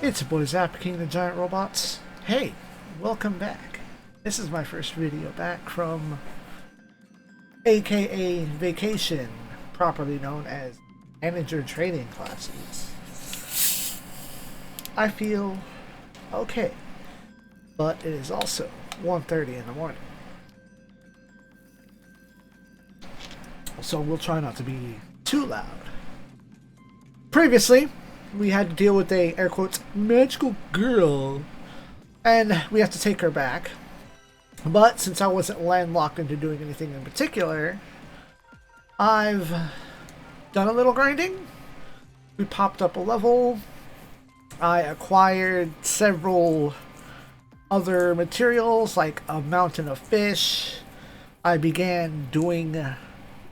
It's your boy Zappa King the Giant Robots. Hey, welcome back. This is my first video back from AKA Vacation, properly known as Manager Training Classes. I feel okay, but it is also 1:30 in the morning. So we'll try not to be too loud. Previously, we had to deal with a, air quotes, magical girl, and we have to take her back. But since I wasn't landlocked into doing anything in particular, I've done a little grinding. We popped up a level. I acquired several other materials like a mountain of fish. I began doing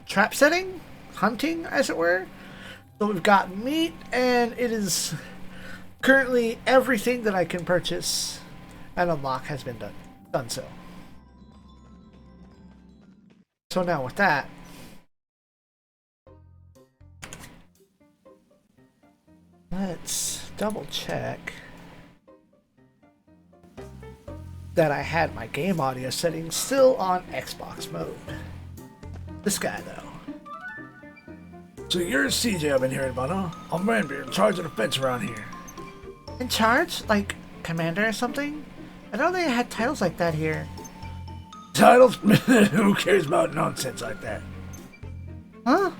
trap setting, hunting as it were. So we've got meat, and it is currently everything that I can purchase and unlock has been done so. So now with that, let's double check that I had my game audio settings still on Xbox mode. This guy though. So you're CJ I've been hearing about, huh? I'm Randy, in charge of the fence around here. In charge? Like commander or something? I know they had titles like that here. Titles? Who cares about nonsense like that? Huh?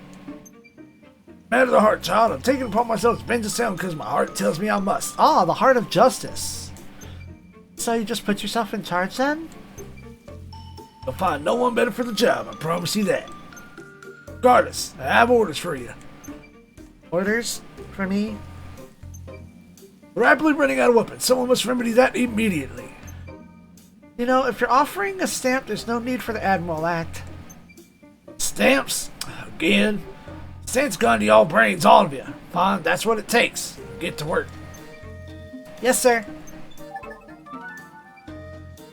Matter of the heart, child. I'm taking it upon myself to vengeance sound because my heart tells me I must. Ah, the heart of justice. So you just put yourself in charge then? You'll find no one better for the job, I promise you that. Regardless, I have orders for you. Orders? For me? We're rapidly running out of weapons. Someone must remedy that immediately. You know, if you're offering a stamp, there's no need for the Admiral Act. Stamps? Again? Stamps gone to y'all brains, all of you. Fine, that's what it takes. Get to work. Yes, sir.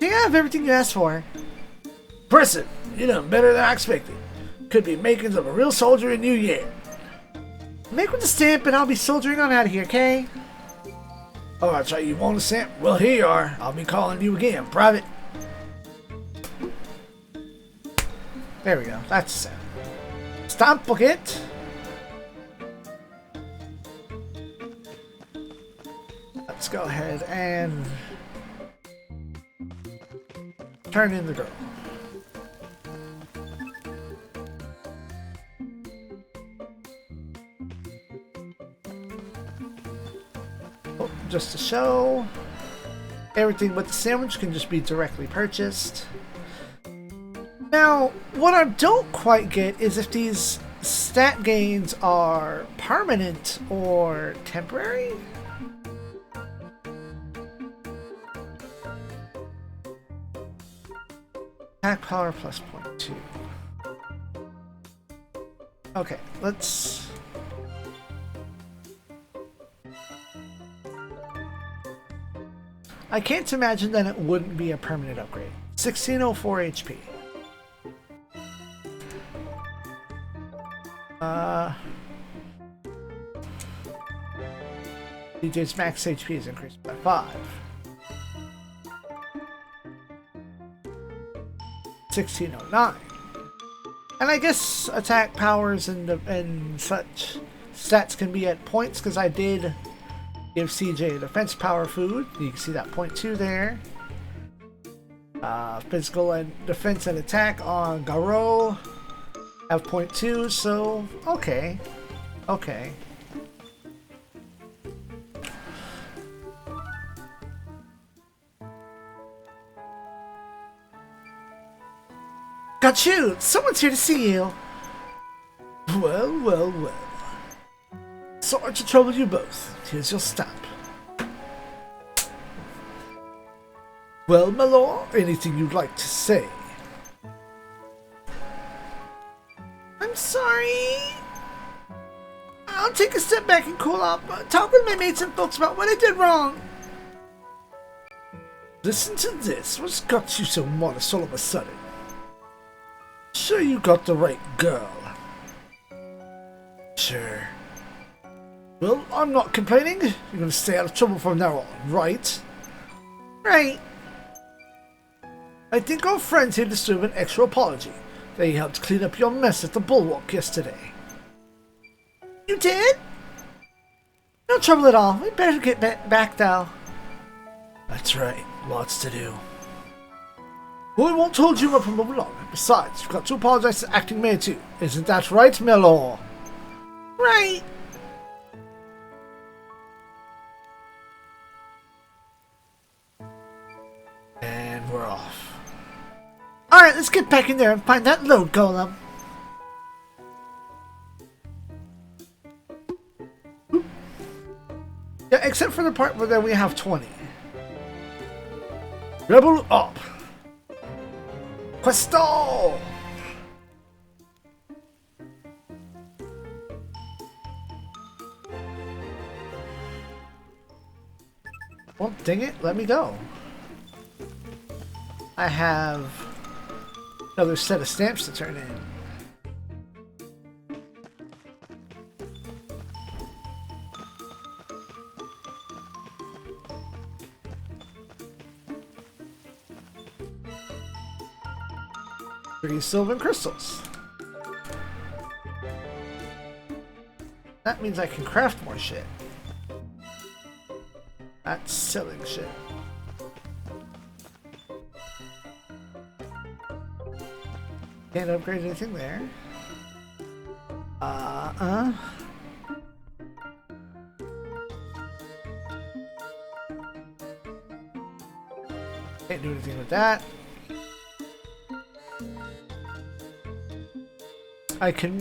Do you have everything you asked for? Impressive. You done better than I expected. Could be makings of a real soldier in you yet. Make with the stamp and I'll be soldiering on out of here, okay? Alright, so you want a stamp? Well, here you are. I'll be calling you again. Private. There we go. That's it. Stamp bucket. Let's go ahead and turn in the girl. Just to show, everything but the sandwich can just be directly purchased. Now, what I don't quite get is if these stat gains are permanent or temporary. Attack power plus 0.2. Okay, let's... I can't imagine that it wouldn't be a permanent upgrade. 1604 HP. DJ's max HP is increased by 5. 1609. And I guess attack powers and such stats can be at points because I did give CJ a defense power food. You can see that 0.2 there. Physical and defense and attack on Garo have 0.2, so okay. Okay. Got you! Someone's here to see you! Well, well, well. Sorry to trouble you both. Here's your stamp. Well, my lord, anything you'd like to say? I'm sorry. I'll take a step back and cool off. Talk with my mates and folks about what I did wrong. Listen to this. What's got you so modest all of a sudden? Sure you got the right girl. Sure. Well, I'm not complaining. You're gonna stay out of trouble from now on, right? Right. I think our friends here deserve an extra apology. They helped clean up your mess at the Bulwark yesterday. You did? No trouble at all. We better get back now. That's right. Lots to do. Well, I won't hold you up for long. Besides, you've got to apologize to Acting Mayor too. Isn't that right, Melor? Right. And we're off. Alright, let's get back in there and find that load golem. Yeah, except for the part where we have 20. Rebel up! Questo! Well, dang it, let me go. I have another set of stamps to turn in. Three silver crystals. That means I can craft more shit. That's selling shit. Can't upgrade anything there. Can't do anything with that. I could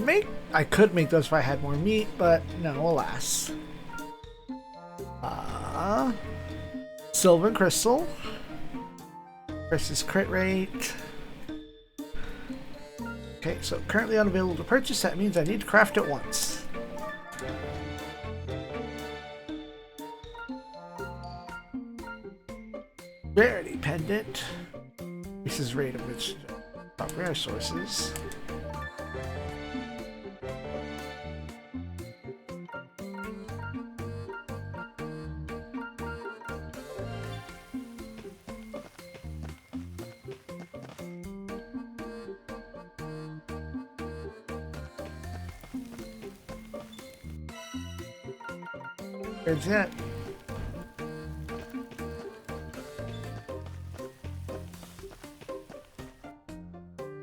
make those if I had more meat, but no, alas. Silver and crystal. Versus crit rate. Okay, so currently unavailable to purchase. That means I need to craft it once. Rarity pendant. This is rate of which rare sources. That's it.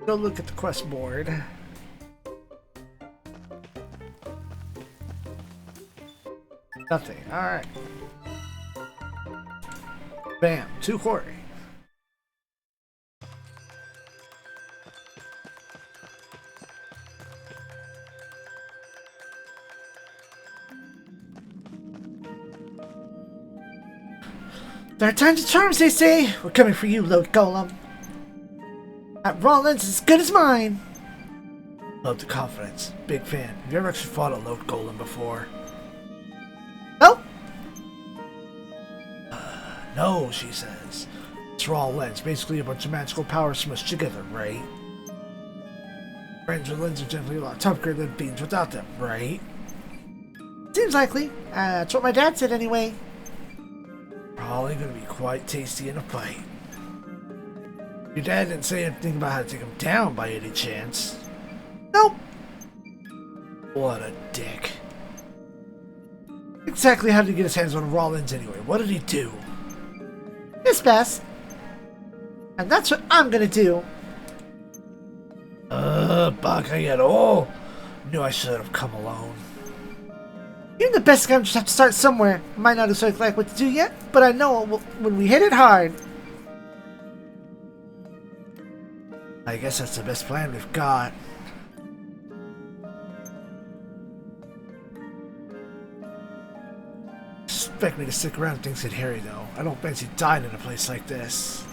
Go look at the quest board. Nothing. Alright. Bam. 2 quarry. Third time's a charm, they say. We're coming for you, Load Golem. That Rollins is as good as mine. Love the confidence. Big fan. Have you ever actually fought a Load Golem before? Oh? No, she says. It's raw lens. Basically a bunch of magical power smushed together, right? Brains with lens are generally a lot tougher than beans without them, right? Seems likely. That's what my dad said anyway. Probably gonna be quite tasty in a fight. Your dad didn't say anything about how to take him down by any chance. Nope. What a dick. Exactly how did He get his hands on Rollins anyway. What did he do? his best. And that's what I'm gonna do. Bacayero. Knew I should have come alone. You're the best guy, just have to start somewhere. Might not exactly like what to do yet, but I know when we hit it hard. I guess that's the best plan we've got. Expect me to stick around if things get hairy though. I don't fancy dying in a place like this.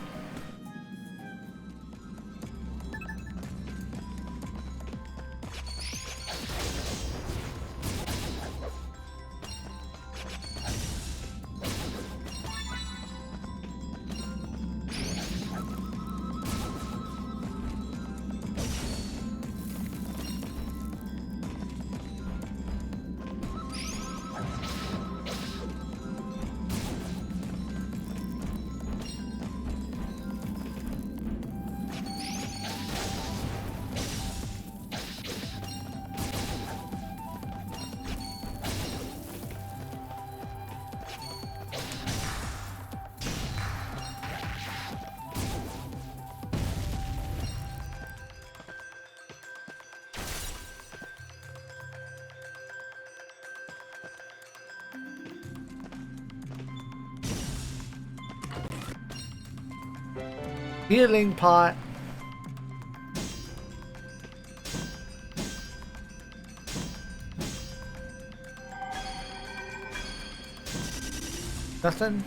Healing pot. Nothing?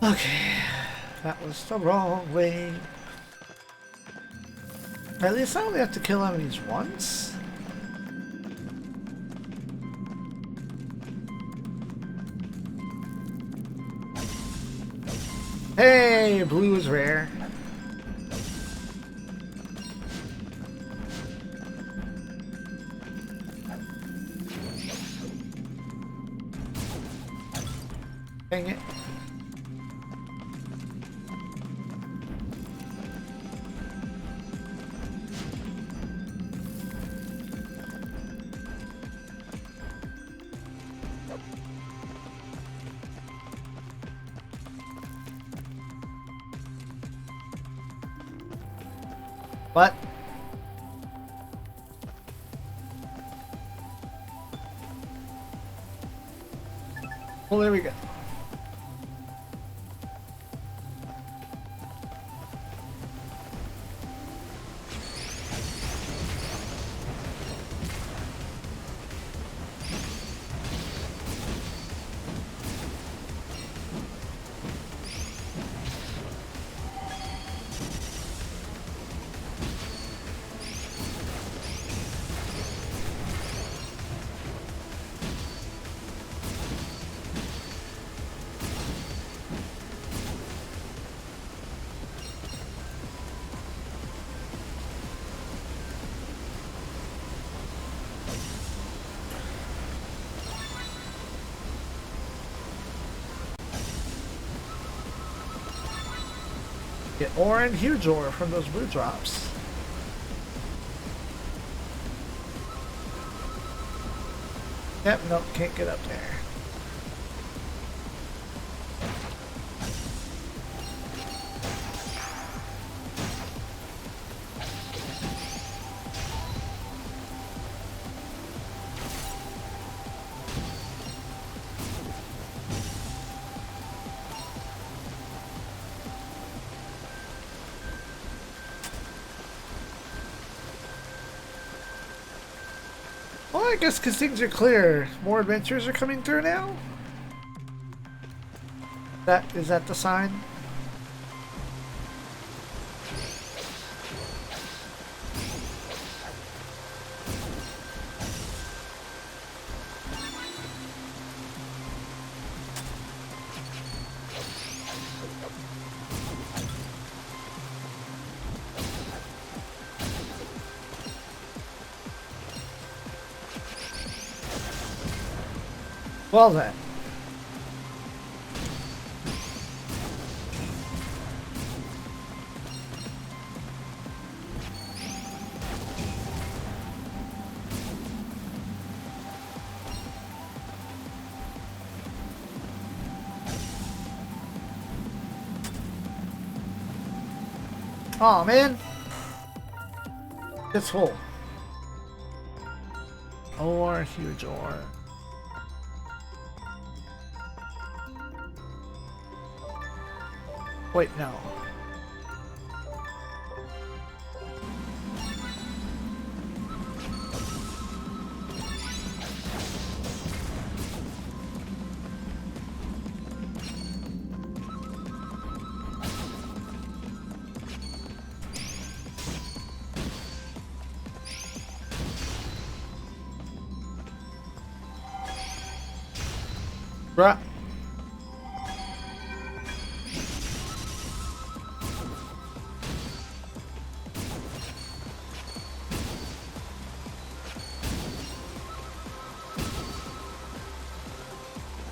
Okay. That was the wrong way. At least I only have to kill enemies once? Hey, blue is rare. Dang it. What? Well, there we go. Get ore and huge ore from those blue drops. Yep, nope, can't get up there. Well, I guess because things are clear, more adventures are coming through now? Is that the sign? Well then. Aw, man. It's full. Ore, huge ore. Wait, no. Bruh.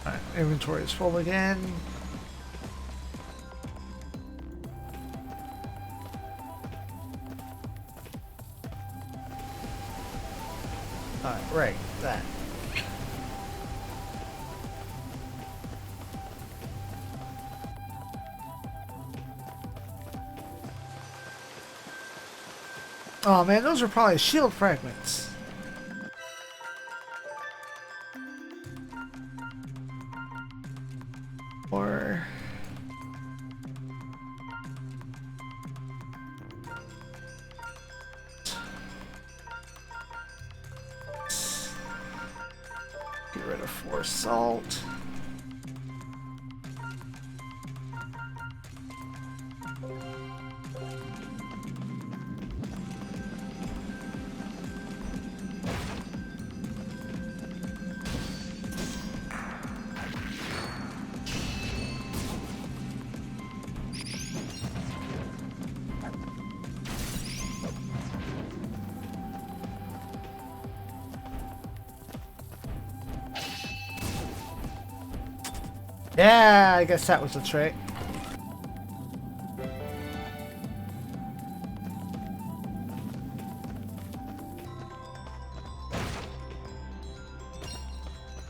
Alright, inventory is full again. Alright, right, that. Oh man, those are probably shield fragments. another 4 salt. Yeah, I guess that was the trick.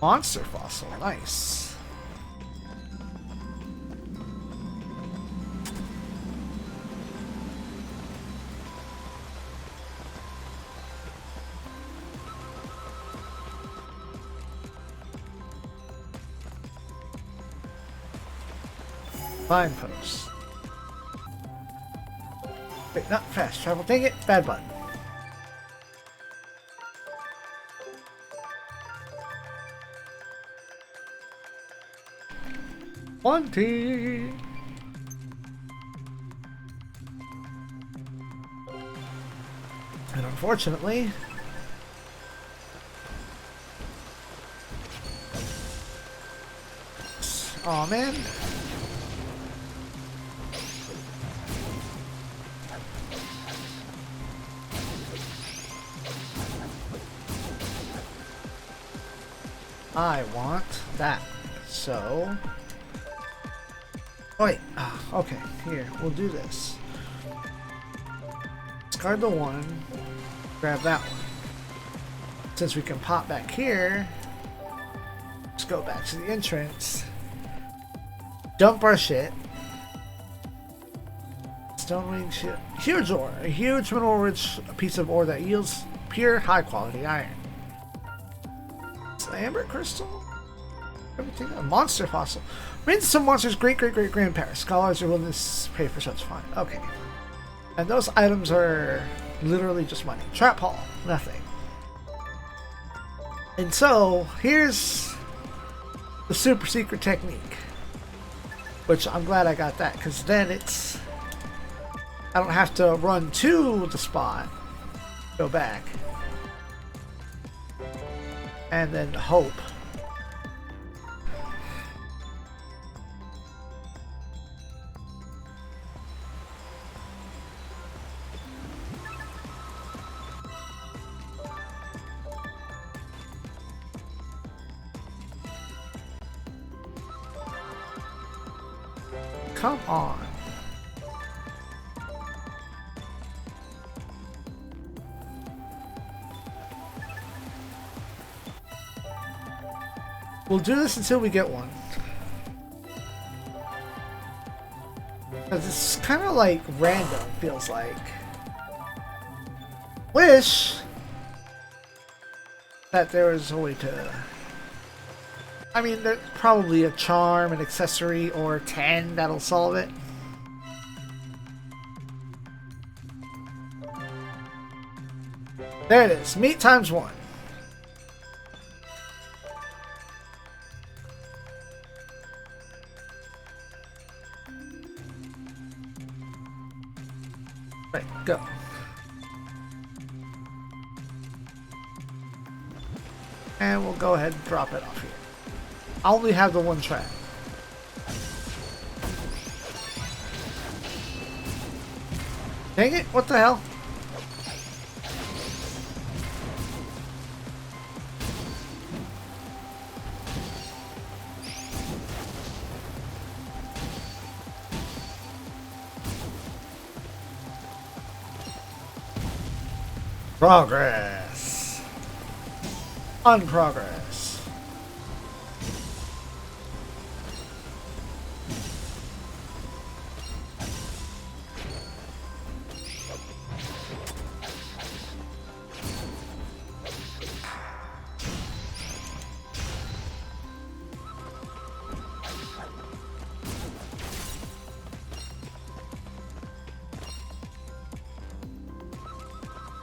Monster fossil, nice. Signpost. Wait, not fast travel. Dang it, bad button. Plenty. And unfortunately, oh man. I want that. So, oh wait. Okay, here we'll do this. Discard the one. Grab that one. Since we can pop back here, let's go back to the entrance. Dump our shit. Stonewing shit. Huge ore. A huge mineral-rich piece of ore that yields pure, high-quality iron. Amber crystal? Everything. A monster fossil. Means some monster's great-great-great-grandparents. Scholars are willing to pay for such find. Okay. And those items are literally just money. Trap hall. Nothing. And so, here's the super secret technique. Which I'm glad I got that, because then it's... I don't have to run to the spot. Go back. And then hope. Come on. We'll do this until we get one. Because it's kind of like random, feels like. Wish that there was a way to... I mean, there's probably a charm, an accessory, or 10 that'll solve it. There it is. Meat times 1. Right, go. And we'll go ahead and drop it off here. I only have the one track. Dang it, what the hell? Progress. Unprogress.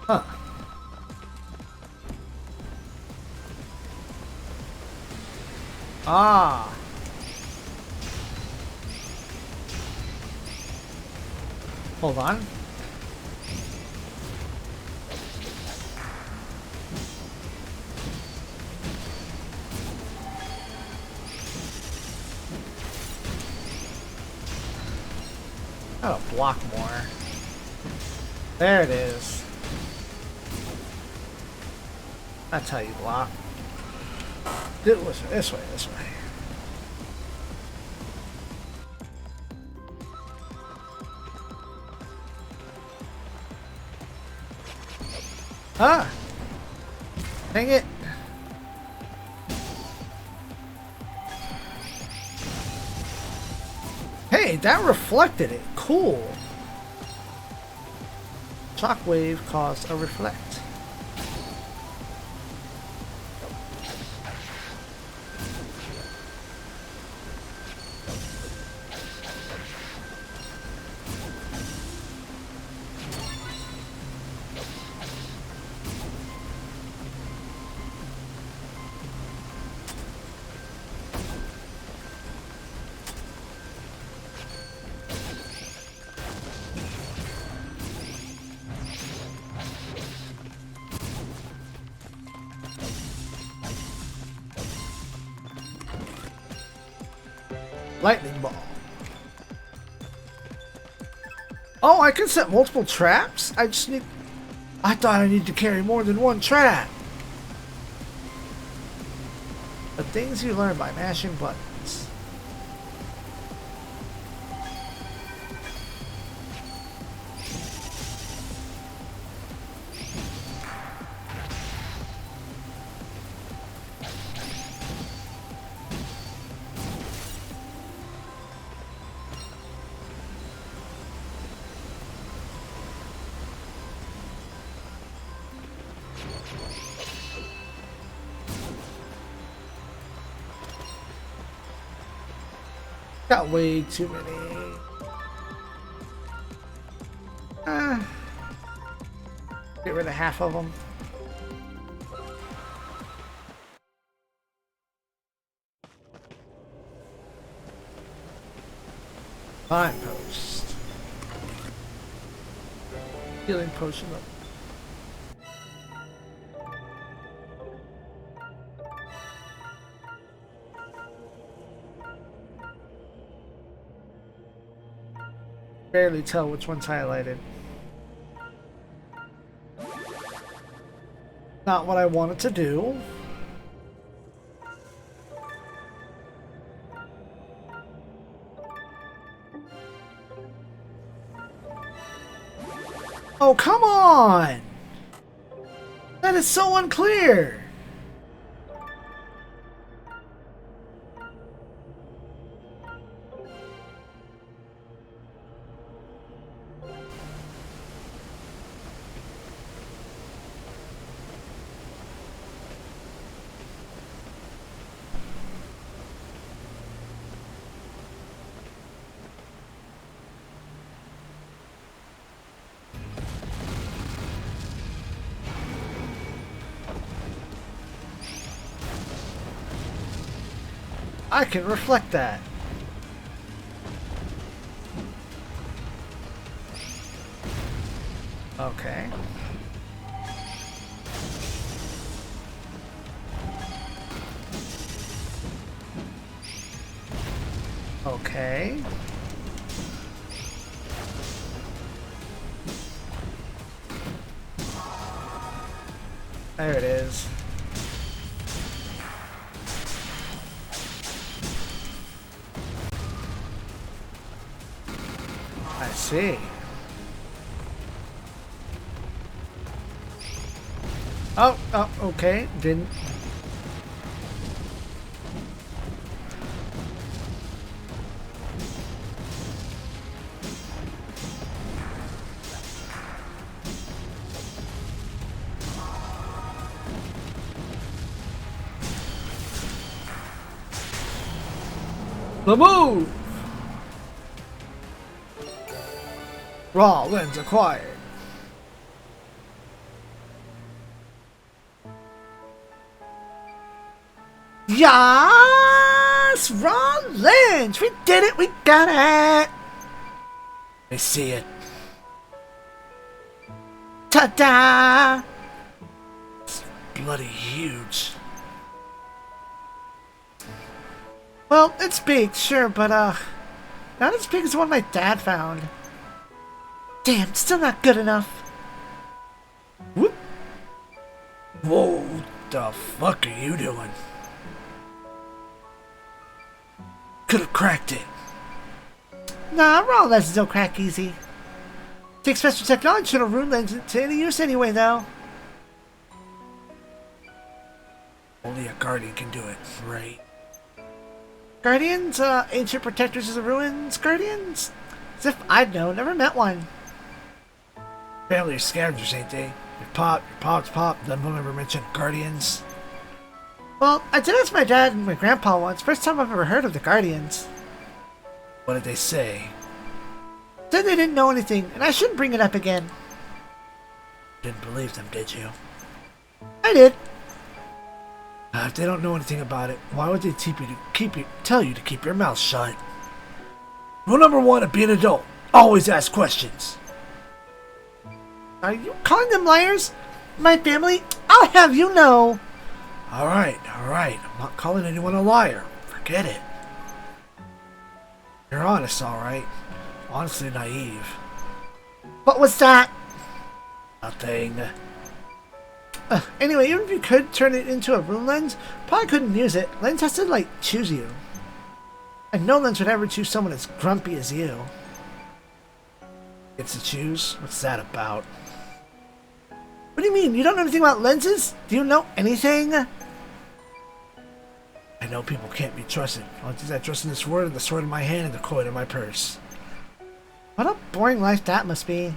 Huh. Ah. Hold on. Gotta block more. There it is. That's how you block. This way, this way. Ah! Dang it! Hey, that reflected it. Cool. Shockwave caused a reflect. Lightning ball. Oh, I can set multiple traps? I thought I need to carry more than one trap. The things you learn by mashing buttons. Got way too many. Get rid of half of them. Time post. Healing potion up. Barely tell which one's highlighted. Not what I wanted to do. Oh, come on! That is so unclear! I can reflect that. Okay. Okay. There it is. I see. Oh, okay. Didn't. The move! Raw lens acquired. Yeah! Precious raw lens! We did it! We got it! I see it. Ta-da! It's bloody huge. Well, it's big, sure, but not as big as the one my dad found. Damn, still not good enough. Whoop. Whoa, what the fuck are you doing? Could have cracked it. Nah, raw lenses don't crack easy. Takes special technology to turn a room lens into any use anyway, though. Only a guardian can do it, right? Guardians? Ancient protectors of the ruins? Guardians? As if I'd know, never met one. Family of scavengers, ain't they? Your pop's pop, none of them ever mentioned guardians. Well, I did ask my dad and my grandpa once, first time I've ever heard of the Guardians. What did they say? Said they didn't know anything, and I shouldn't bring it up again. Didn't believe them, did you? I did. If they don't know anything about it, why would they tell you to keep your mouth shut? Rule number 1 of being an adult: always ask questions. Are you calling them liars? My family? I'll have you know. Alright. I'm not calling anyone a liar. Forget it. You're honest, alright. Honestly naive. What was that? Nothing. Anyway, even if you could turn it into a room lens, probably couldn't use it. Lens has to, like, choose you. And no lens would ever choose someone as grumpy as you. Gets to choose? What's that about? What do you mean? You don't know anything about lenses? Do you know anything? I know people can't be trusted. Only things I trust in this world and the sword in my hand and the coin in my purse. What a boring life that must be.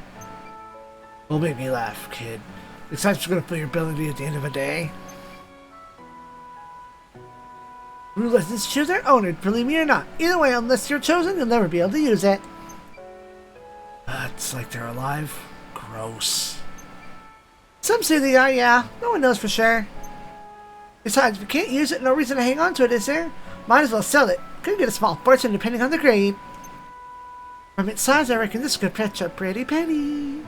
Will make me laugh, kid. Besides, what's going to fill your belly at the end of the day? Room lenses choose their owner, believe me or not. Either way, unless you're chosen, you'll never be able to use it. It's like they're alive. Gross. Some say they are, yeah. No one knows for sure. Besides, if you can't use it, no reason to hang on to it, is there? Might as well sell it. Could get a small fortune depending on the grade. From its size, I reckon this could fetch a pretty penny.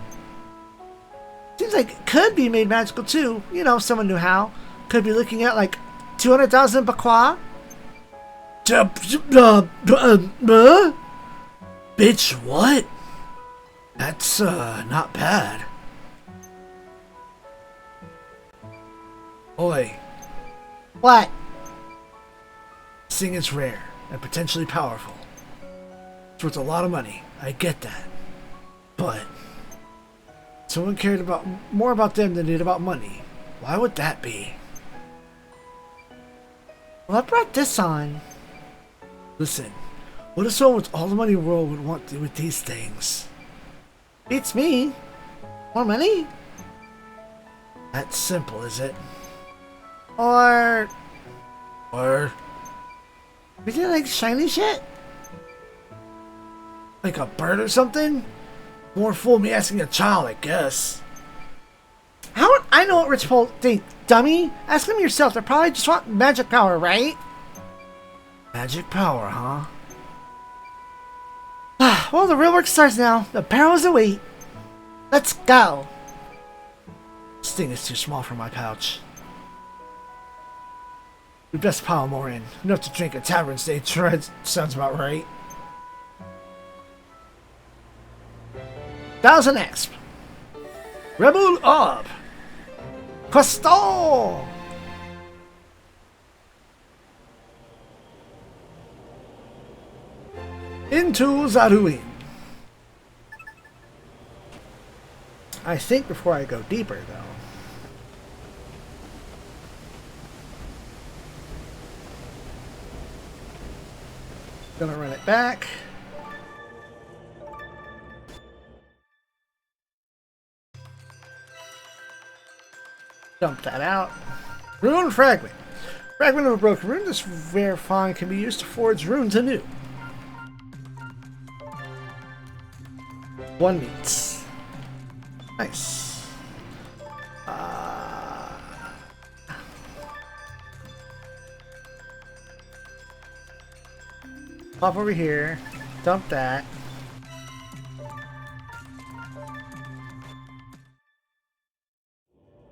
Seems like it could be made magical too. You know, someone knew how. Could be looking at like 200,000 bakwa. Bitch, what? That's, not bad. Oi. What? This thing is rare and potentially powerful. It's worth a lot of money. I get that. But someone cared more about them than did about money. Why would that be? Well, I brought this on. Listen, what if someone with all the money in the world would want to do with these things? Beats me. More money? That's simple, is it? Or Is it like shiny shit? like a bird or something? More fool me asking a child, I guess. How would I know what rich people think, dummy? Ask them yourself. They probably just want magic power, right? Magic power, huh? Well, the real work starts now. The barrels await. Let's go. This thing is too small for my pouch. We best pile more in. Enough to drink at tavern stay treads. Sounds about right. 1,000 exp. Rebel up! Costo! Into Zaruin. I think before I go deeper, though. Gonna run it back. Dump that out. Rune fragment. Fragment of a broken rune. This rare find can be used to forge runes anew. 1 meets. Nice. Pop over here. Dump that.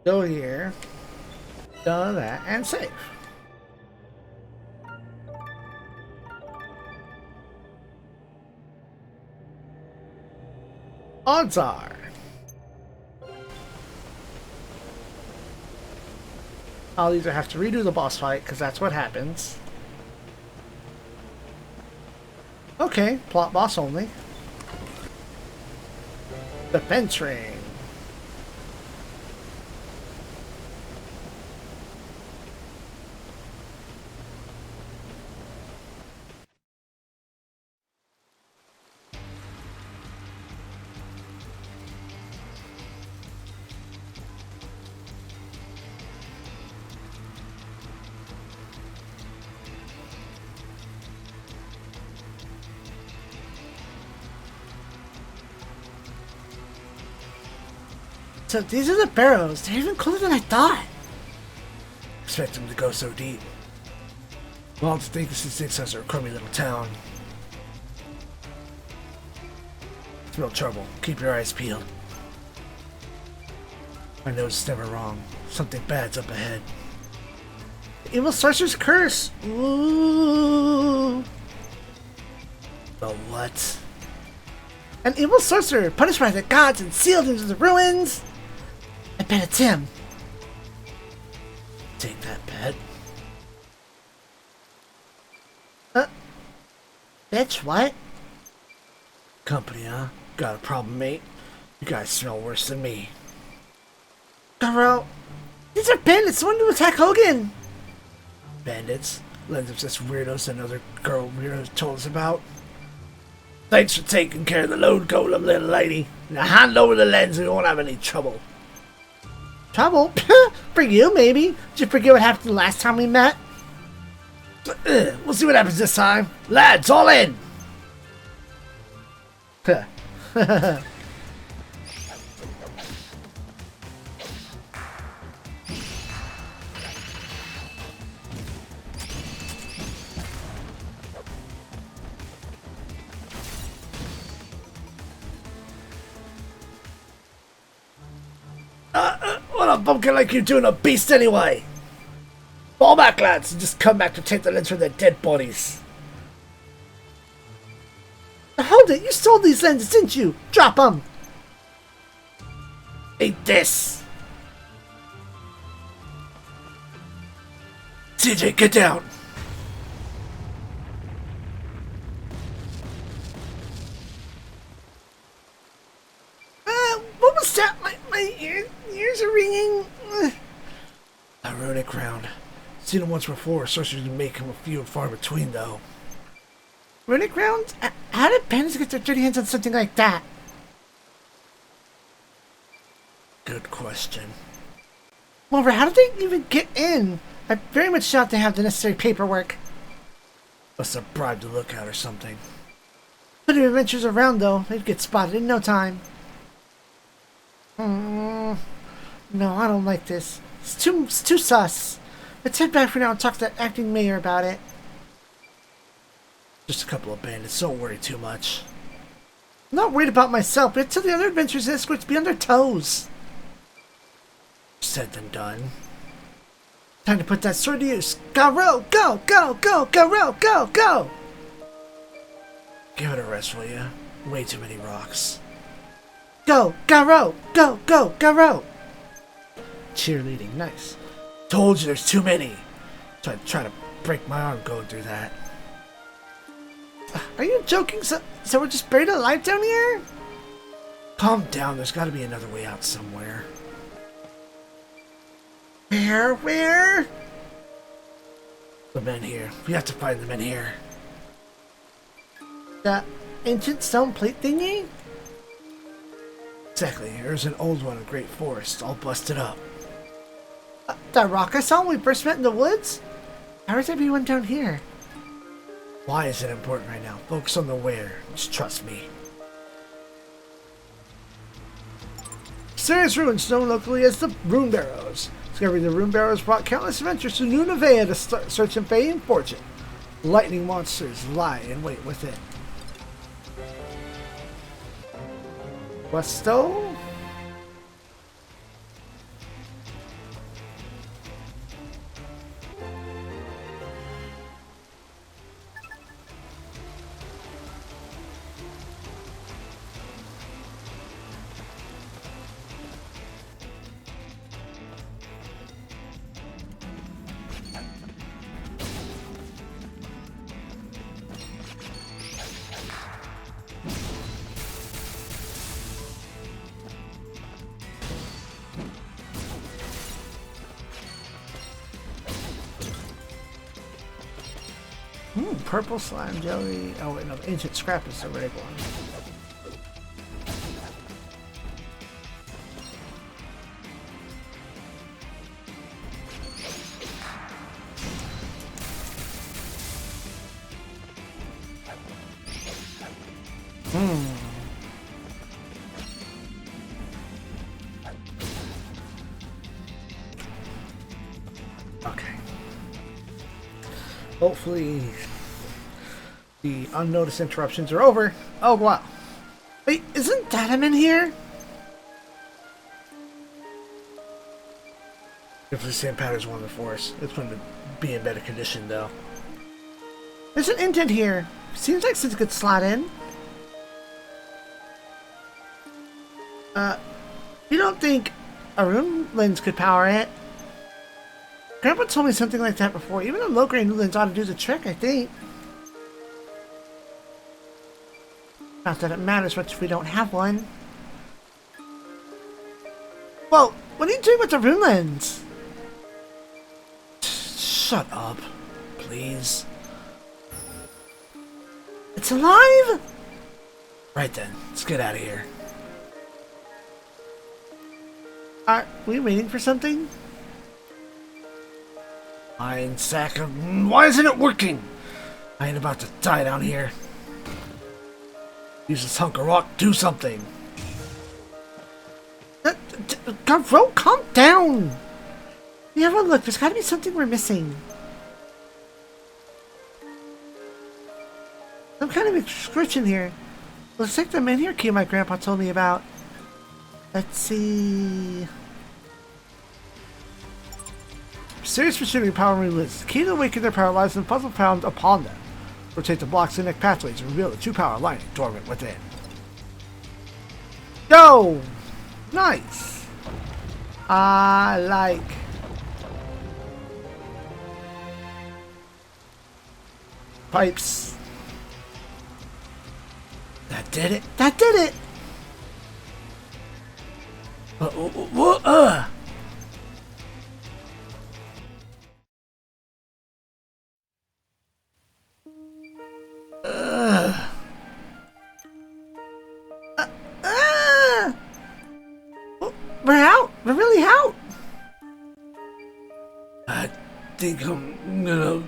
Go here. Done that. And save. Odds are. I'll either have to redo the boss fight, because that's what happens. Okay, plot boss only. Defense ring. So these are the barrows. They're even cooler than I thought. Expect them to go so deep. Well, to think this is such a crummy little town. Smell trouble. Keep your eyes peeled. My nose is never wrong. Something bad's up ahead. Evil Sorcerer's Curse. Ooh. The what? An evil sorcerer punished by the gods and sealed into the ruins. I bet it's him. Take that bet. Bitch, what? Company, huh? Got a problem, mate? You guys smell worse than me. Garo, these are bandits. Someone to attack Hogan. Bandits? Lens of this weirdos another girl weirdo told us about. Thanks for taking care of the load golem, little lady. Now hand over the lens and we won't have any trouble. Trouble? For you, maybe. Did you forget what happened the last time we met? We'll see what happens this time. Lads, all in! What a bumpkin like you doing, a beast anyway? Fall back, lads, and just come back to take the lens from their dead bodies. Hold it! You stole these lenses, didn't you? Drop them! Eat this! CJ, get down! What was that? My ears are ringing. A runic round. Seen him once before. Sorcerers can make him a few and far between, though. Runic rounds? How did bandits get their dirty hands on something like that? Good question. Moreover, how did they even get in? I very much doubt they have the necessary paperwork. Must have bribed to look at or something. Put your adventures around, though. They'd get spotted in no time. No, I don't like this. It's too sus. Let's head back for now and talk to that acting mayor about it. Just a couple of bandits, don't worry too much. I'm not worried about myself, but until the other adventurers and escorts be on their toes. Said than done. Time to put that sword to use. Go, go, go, go, go, go, go! Give it a rest, will ya? Way too many rocks. Go, Garo! Go, go, Garo! Cheerleading, nice. Told you there's too many. So I'd try to break my arm going through that. Are you joking? So we're just buried alive down here? Calm down, there's gotta be another way out somewhere. Where? The men here. We have to find the men here. The ancient stone plate thingy? Exactly. There's an old one in Great Forest, all busted up. That rock I saw when we first met in the woods? How is everyone down here? Why is it important right now? Focus on the where. Just trust me. Serious ruins known locally as the Rune Barrows. Discovering the Rune Barrows brought countless adventurers to New Nevea to search and fame and fortune. Lightning monsters lie in wait within. Westo? Purple slime jelly. Oh wait, no, ancient scrap is the red one. Okay. Hopefully the unnoticed interruptions are over. Oh wow. Wait, isn't Datum in here? If the same pattern's one of the force, it's going to be in better condition though. There's an indent here. Seems like since it could slot in. You don't think a room lens could power it? Grandpa told me something like that before. Even a low-grade lens ought to do the trick, I think. Not that it matters much if we don't have one. Well, what are you doing with the room lens? Shut up, please. It's alive? Right then, let's get out of here. Are we waiting for something? Iron sack of... Why isn't it working? I ain't about to die down here. Use this hunk of rock, do something. Bro, calm down. Yeah, well, look, there's gotta be something we're missing. Some kind of inscription here. Looks like the menhir key my grandpa told me about. Let's see. Serious machinery power release. The key to awaken their power lies in the puzzle found upon them. Rotate the blocks and neck pathways and reveal the true power lining dormant within. Yo! Nice! I like. Pipes. That did it? That did it! We're out! We're really out! I think I'm gonna...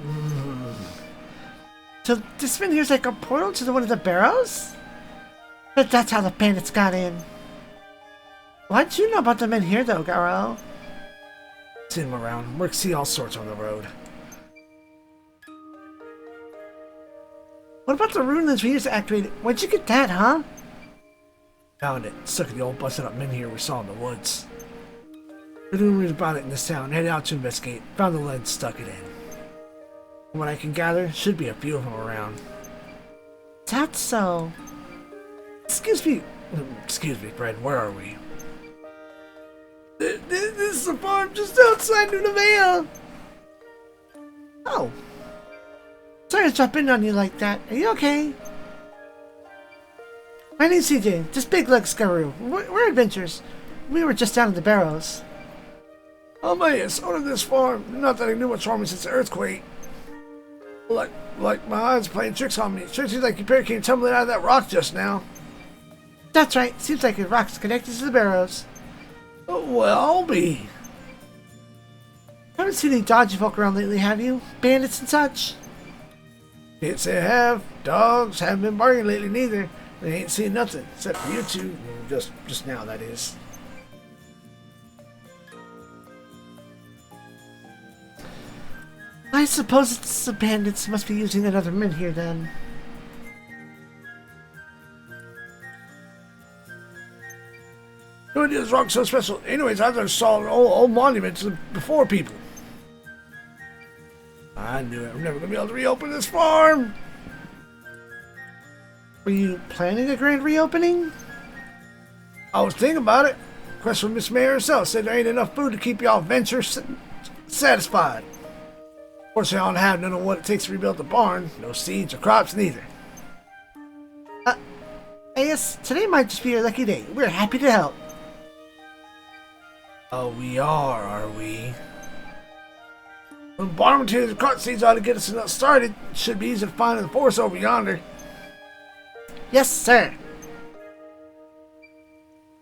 So this one here's like a portal to one of the barrows? But that's how the bandits got in. Why'd you know about the men here though, Garo? Seen them around. Work see all sorts on the road. What about the rune lens we used to activate it? Where'd you get that, huh? Found it. Stuck in the old busted up men here we saw in the woods. Heard rumors about it in this town. Headed out to investigate. Found the lens, stuck it in. From what I can gather, should be a few of them around. That's so. Excuse me, Fred, where are we? This is a farm just outside Nunavea. Oh. Sorry to drop in on you like that. Are you okay? My name's CJ. Just big legs, Garou. We're adventurers. We were just down in the barrows. Oh man, owner of this farm. Not that I knew what's wrong with me since the earthquake. Like my eyes playing tricks on me. It sure seems like your pair came tumbling out of that rock just now. That's right. Seems like the rock's connected to the barrows. Oh, well, I'll be. Haven't seen any dodgy folk around lately, have you? Bandits and such? Can't say I have. Dogs haven't been barking lately neither. They ain't seen nothing except for you two. Just now, that is. I suppose it's the bandits must be using another men here then. What is wrong so special? Anyways, I just saw old monuments before people. I knew it. I'm never gonna be able to reopen this farm. Were you planning a grand reopening? I was thinking about it. Question with Miss Mayor herself said there ain't enough food to keep y'all venture satisfied. Of course, I don't have none of what it takes to rebuild the barn. No seeds or crops neither. I guess today might just be your lucky day. We're happy to help. Oh, we are we? The barn materials and cart seeds ought to get us started. Should be easy to find in the forest over yonder. Yes, sir.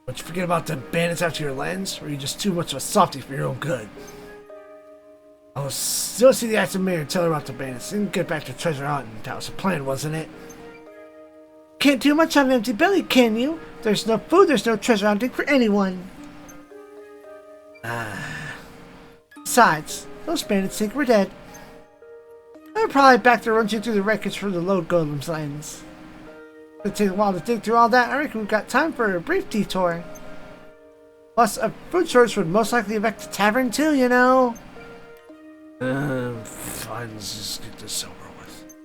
But you forget about the bandits after your lands, or are you just too much of a softy for your own good? I'll still see the active mayor and tell her about the bandits, and get back to treasure hunting. That was the plan, wasn't it? Can't do much on an empty belly, can you? There's no food, there's no treasure hunting for anyone. Besides, those bandits think we're dead. They're probably back there runging through the wreckage for the load golem's lands. It'll take a while to dig through all that. I reckon we've got time for a brief detour. Plus, a food shortage would most likely affect the tavern too, you know. Fine, let's just get this over with.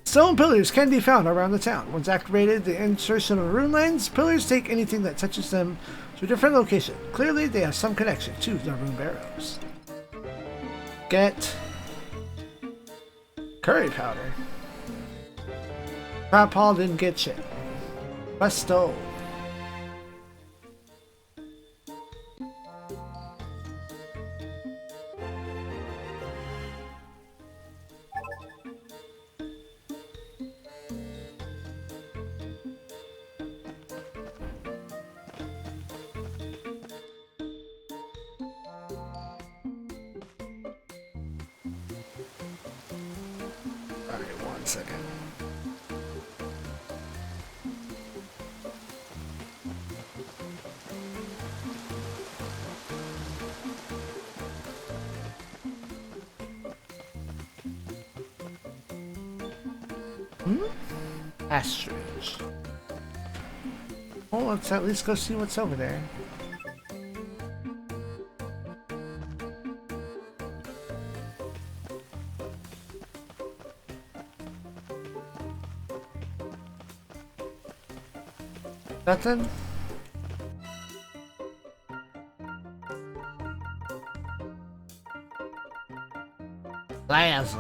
Stone pillars can be found around the town. Once activated, the insertion of rune lines, pillars take anything that touches them to a different location. Clearly, they have some connection to the rune barrows. Get curry powder. Paul didn't get shit. Presto. Second. Astros. Well, let's at least go see what's over there. Nothing? Lazo.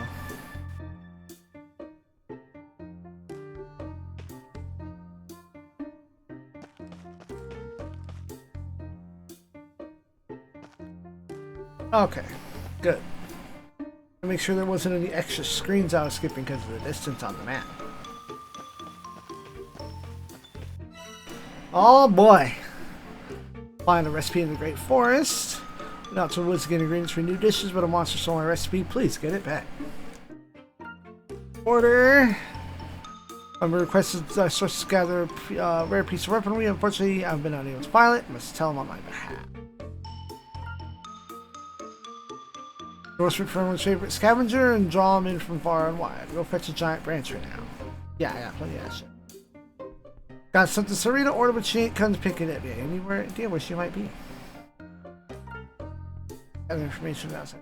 Okay, good. Make sure there wasn't any extra screens I was skipping because of the distance on the map. Oh boy! Find a recipe in the Great Forest. Not to the woods to get ingredients for new dishes, but a monster stole my recipe. Please get it back. Order. I'm requested sources to gather a rare piece of weaponry. Unfortunately, I've been unable to file it. Must tell them on my behalf. Endorsement for everyone's favorite scavenger and draw them in from far and wide. Go fetch a giant branch right now. Yeah, I got plenty of that shit. Got something Serena ordered, but she ain't comes picking it. Yeah, anywhere idea where she might be. Other information outside.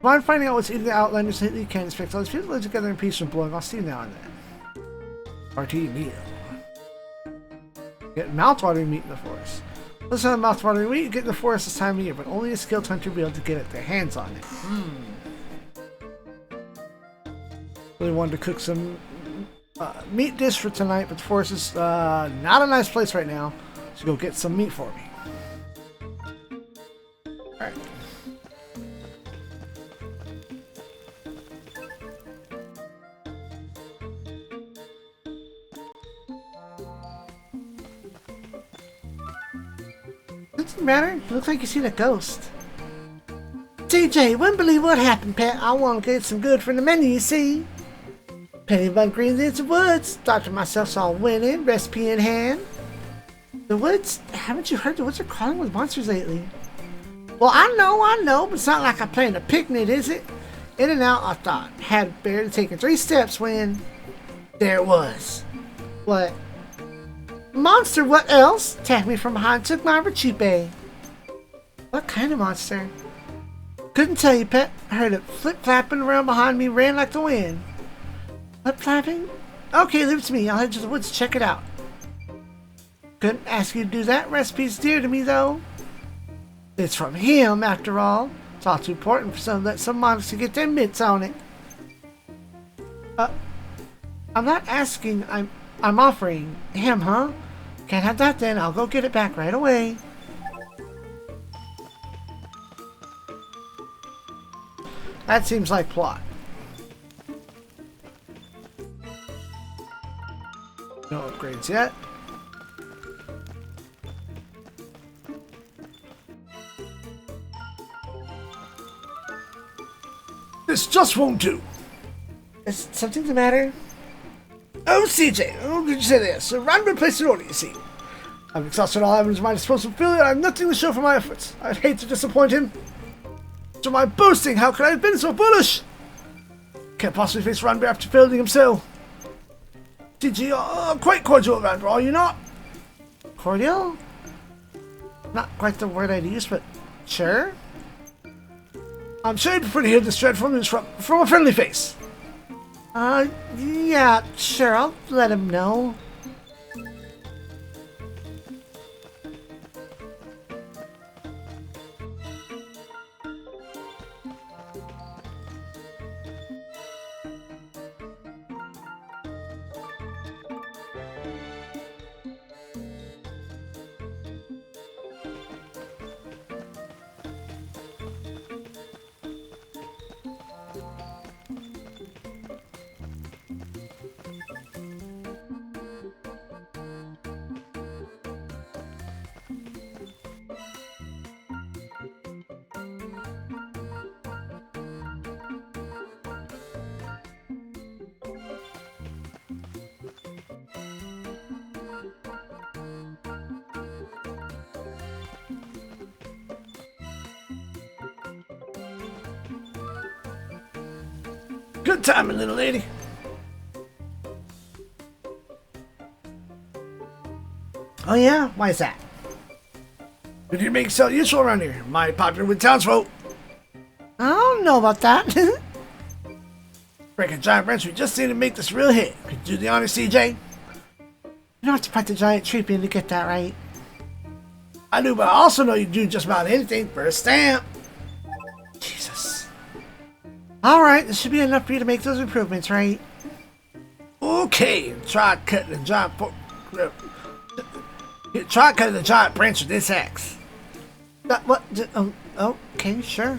Mind finding out what's eating the Outlanders lately? Can't expect all these people to live together in peace from blowing off steam now and then. RT meal. Get mouth-watering meat in the forest. Listen to mouth-watering meat you get in the forest this time of year, but only a skilled hunter will be able to get their hands on it. Really wanted to cook some meat dish for tonight, but the forest is not a nice place right now, so go get some meat for me. Alright. Doesn't matter. Looks like you seen a ghost. TJ, wouldn't believe what happened, Pat. I want to get some good from the menu, you see. Plenty of ingredients in the woods. Doctor myself saw winning, recipe in hand. The woods? Haven't you heard the woods are crawling with monsters lately? Well, I know, but it's not like I planned a picnic, is it? In and out, I thought. Had barely taken 3 steps when there it was. What? Monster, what else? Attacked me from behind, took my rechupe. What kind of monster? Couldn't tell you, pet. I heard it flip-flapping around behind me, ran like the wind. Flip-flapping? Okay, leave it to me. I'll head to the woods to check it out. Couldn't ask you to do that. Recipe's dear to me, though. It's from him, after all. It's all too important for some monks to get their mitts on it. I'm not asking, I'm offering. Him, huh? Can't have that then. I'll go get it back right away. That seems like plot. No upgrades yet. This just won't do. Is something the matter? Oh, CJ, oh, did you say this? A random place in order, you see. I've exhausted all avenues at my disposal for failure. I have nothing to show for my efforts. I'd hate to disappoint him. To my boasting, how could I have been so foolish? Can't possibly face Ranbir after failing him so. CJ, quite cordial, Ranbir, are you not? Cordial? Not quite the word I'd use, but sure. I'm sure you'd prefer to hear this dreadful news from a friendly face. Yeah, sure, I'll let him know. Good timing, little lady. Oh yeah? Why is that? Did you make yourself useful around here? Mighty popular with townsfolk. I don't know about that. Breaking giant branch, we just need to make this real hit. Could you do the honor, CJ? You don't have to fight the giant tree being to get that right. I do, but I also know you do just about anything for a stamp. Jesus. Alright, this should be enough for you to make those improvements, right? Okay, try cutting the giant try cutting the giant branch with this axe. What? Okay, sure.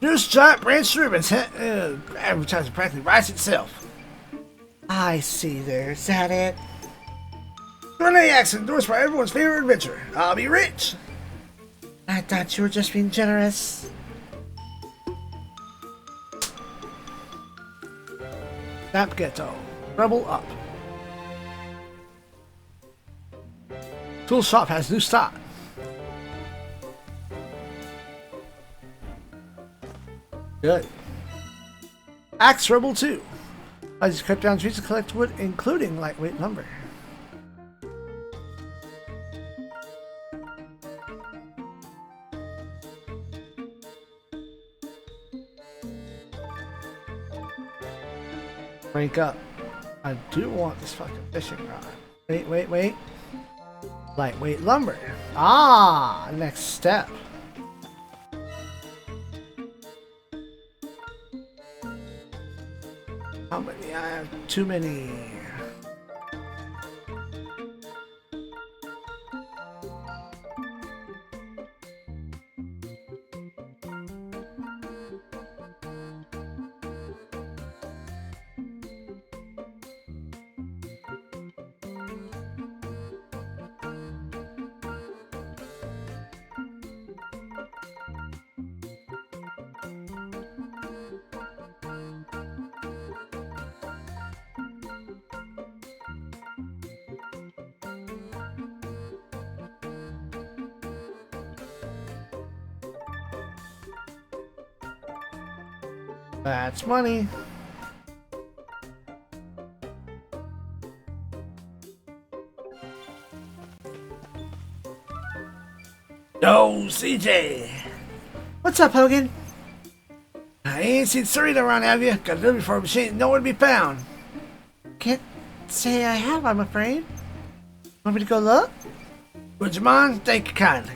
This giant branch ribbons advertising practically writes itself. I see there. Is that it? Grenade axe endorsed by everyone's favorite adventurer. I'll be rich. I thought you were just being generous. Snap ghetto. Rebel up. Tool shop has new stock. Good. Axe Rebel 2. I just cut down trees to collect wood, including lightweight lumber. Rank up. I do want this fucking fishing rod. Wait. Lightweight lumber. Ah, next step. How many? I have too many. That's money. No, CJ. What's up, Hogan? I ain't seen Sarita around, have you? Got a delivery for her, but she ain't nowhere to be found. Can't say I have, I'm afraid. Want me to go look? Would you mind? Thank you kindly.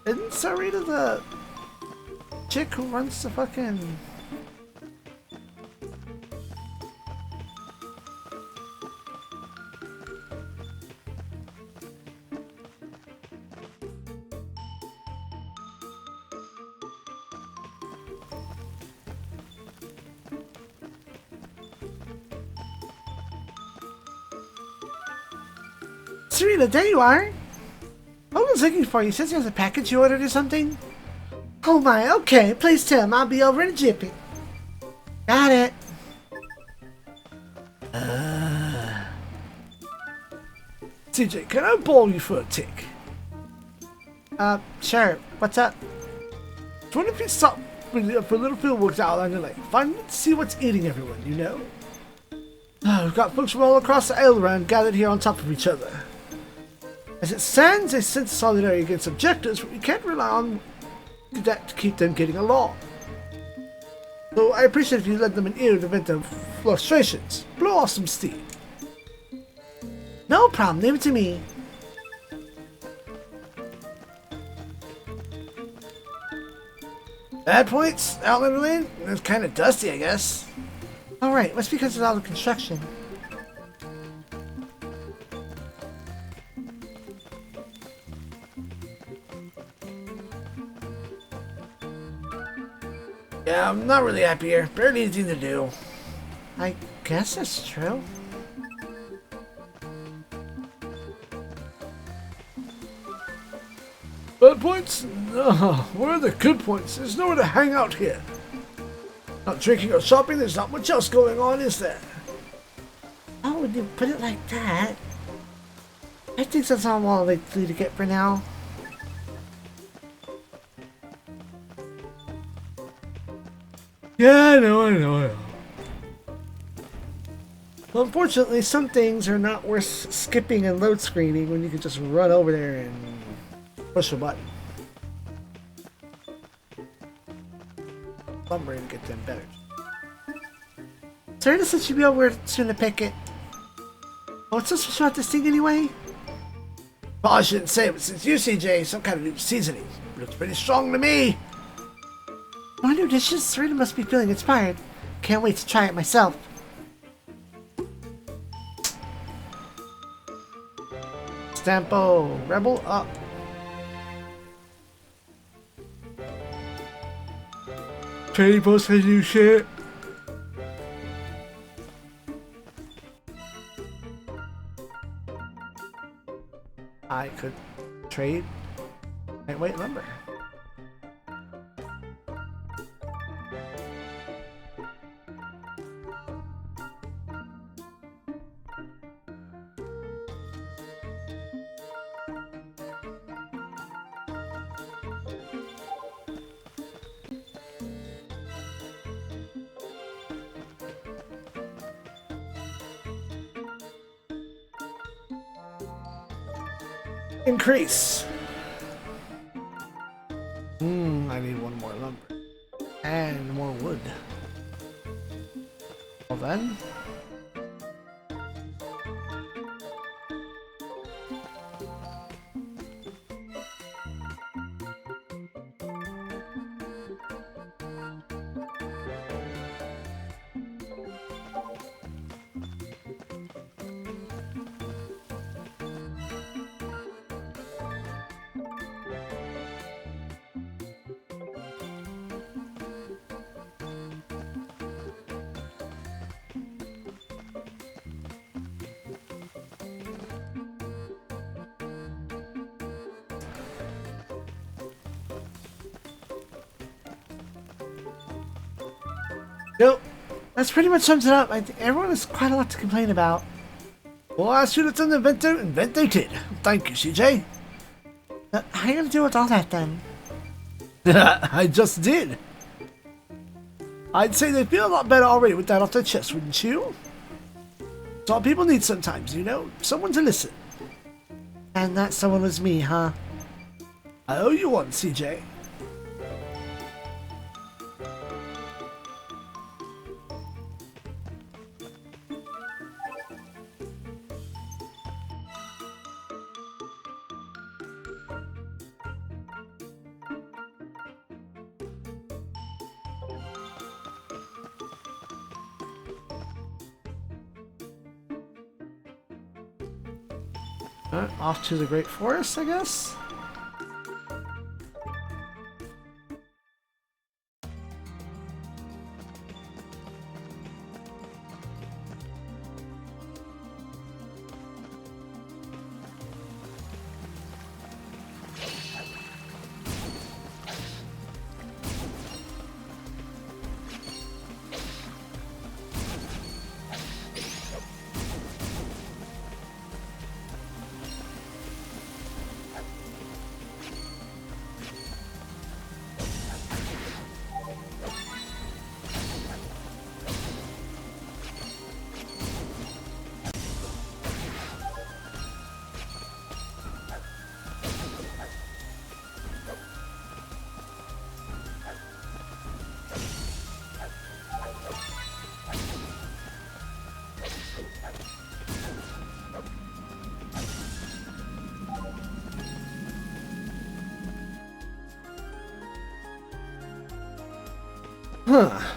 Isn't Sarita the chick who runs the fucking... Sarita, there you are! Hogan's looking for you. Says he has a package you ordered or something. Oh my, okay. Please tell him I'll be over in a jiffy. Got it. CJ, can I borrow you for a tick? Sure. What's up? I wonder if you stop for a little field works out on your lake. Find to see what's eating everyone, you know? We've got folks from all across the Aileron gathered here on top of each other. As it stands, they sense solidarity against objectives, but we can't rely on that to keep them getting along. So I appreciate if you lend them an ear to vent their frustrations. Blow off some steam. No problem. Leave it to me. Bad points? Outlander Lane? It's kind of dusty, I guess. Alright, that's because it's all the construction. Yeah, I'm not really happy here. Barely anything to do. I guess that's true. Bad points? No. Where are the good points? There's nowhere to hang out here. Not drinking or shopping, there's not much else going on, is there? Oh, when you put it like that. I think that's all I'm likely to get for now. Yeah, I know. Well, unfortunately, some things are not worth skipping and load screening when you can just run over there and push a button. I'm ready to get them better. Sarita said she'd be over soon to pick it. What's so special about this thing anyway? Well, I shouldn't say, but since you, CJ, some kind of new seasoning. Looks pretty strong to me. My new dishes, Sarita must be feeling inspired. Can't wait to try it myself. Stampo, rebel up. Trading post has new shit. I could trade lightweight lumber. Increase. I need one more lumber. And more wood. Well then. Yep. That's pretty much sums it up. I think everyone has quite a lot to complain about. Well, I should have done the invent they did. Thank you, CJ. How are you gonna deal with all that then? I just did. I'd say they feel a lot better already with that off their chest, wouldn't you? It's all people need sometimes, you know? Someone to listen. And that someone was me, huh? I owe you one, CJ. Off to the Great Forest, I guess? Huh.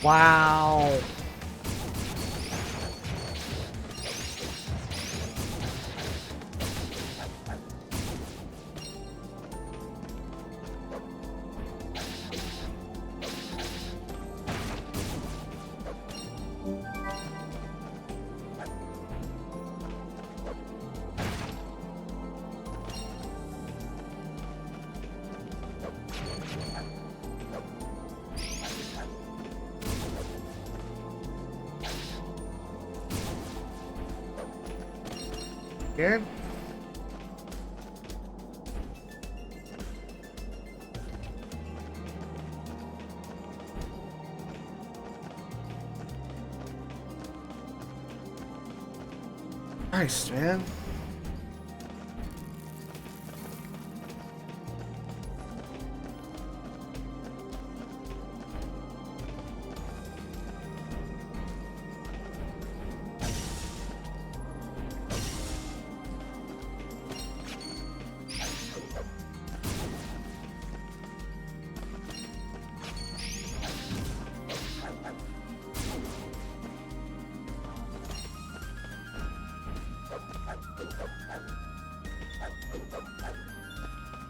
Wow. Here. Nice, man.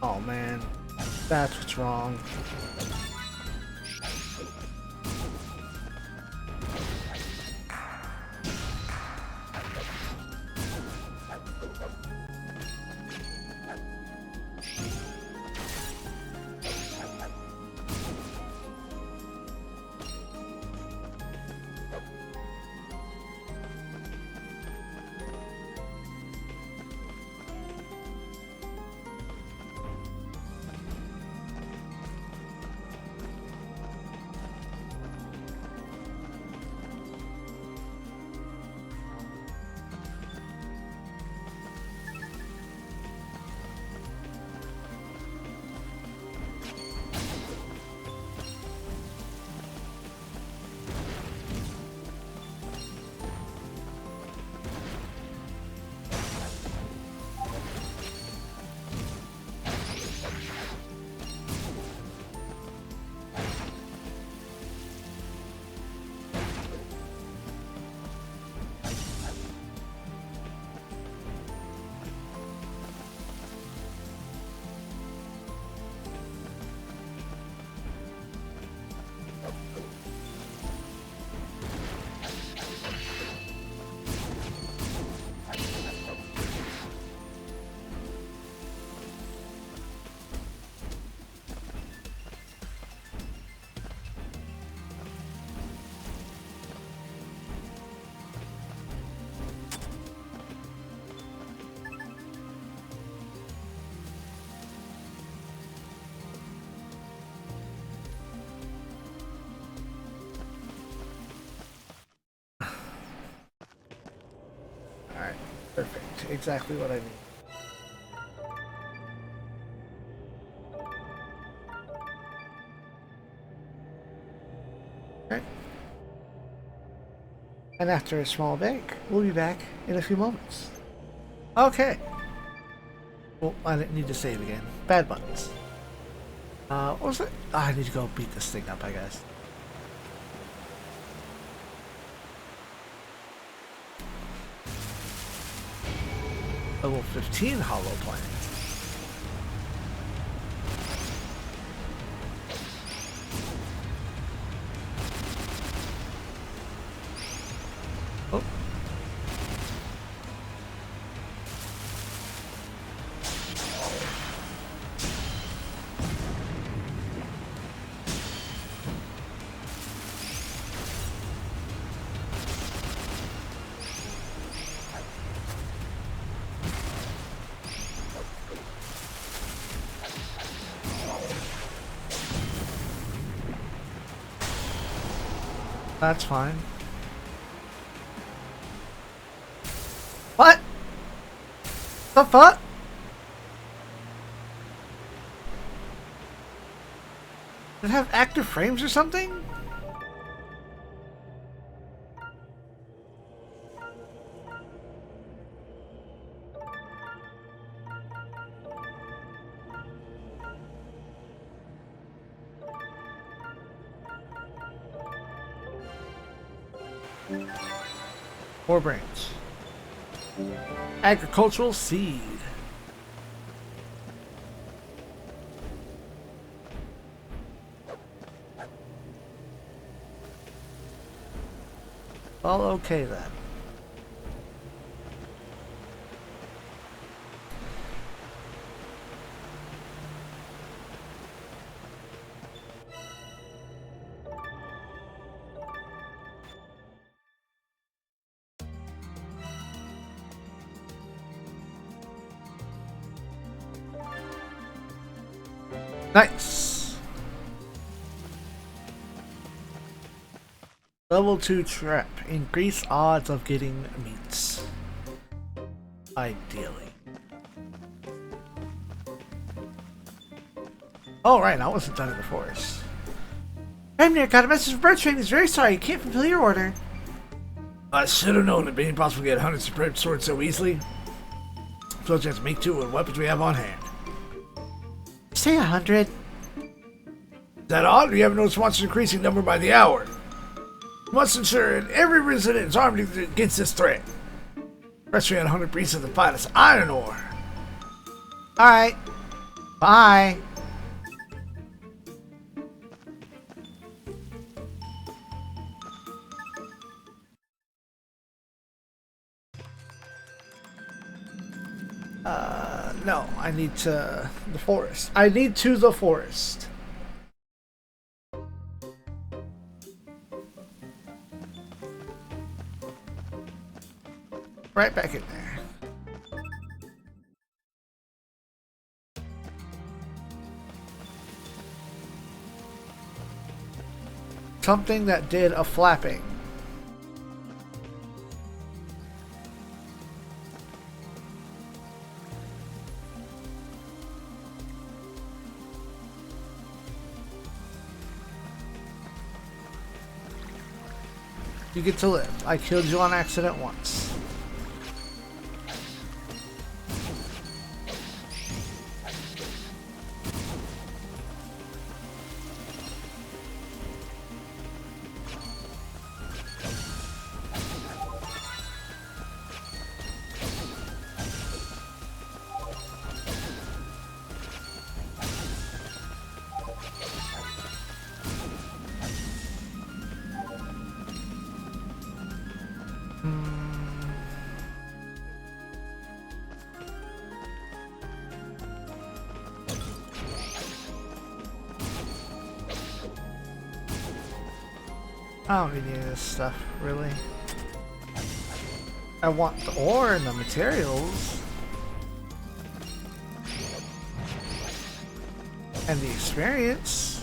Oh man, that's what's wrong. Perfect. Exactly what I need. Okay. And after a small break, we'll be back in a few moments. Okay. Well, I didn't need to save again. Bad buttons. What was it? Oh, I need to go beat this thing up, I guess. Level 15 Hollow Planet. Oh. That's fine. What? The fuck? Does it have active frames or something? More branch. Agricultural seed. Well, okay then. Nice. Level 2 trap. Increase odds of getting meats. Ideally. Oh right, I wasn't done in the forest. Remnant got a message from Bertrand. He's very sorry. He can't fulfill your order. I should have known it'd be impossible to get hundreds of prepped swords so easily. So just make two with weapons we have on hand. Say 100. Is that odd? We haven't noticed monsters increasing number by the hour. We must ensure that every resident is armed against this threat. Especially on 100 pieces of the finest iron ore. Alright. Bye. No, I need to the forest. I need to the forest. Right back in there. Something that did a flapping. You get to live. I killed you on accident once. I don't need any of this stuff, really. I want the ore and the materials. And the experience.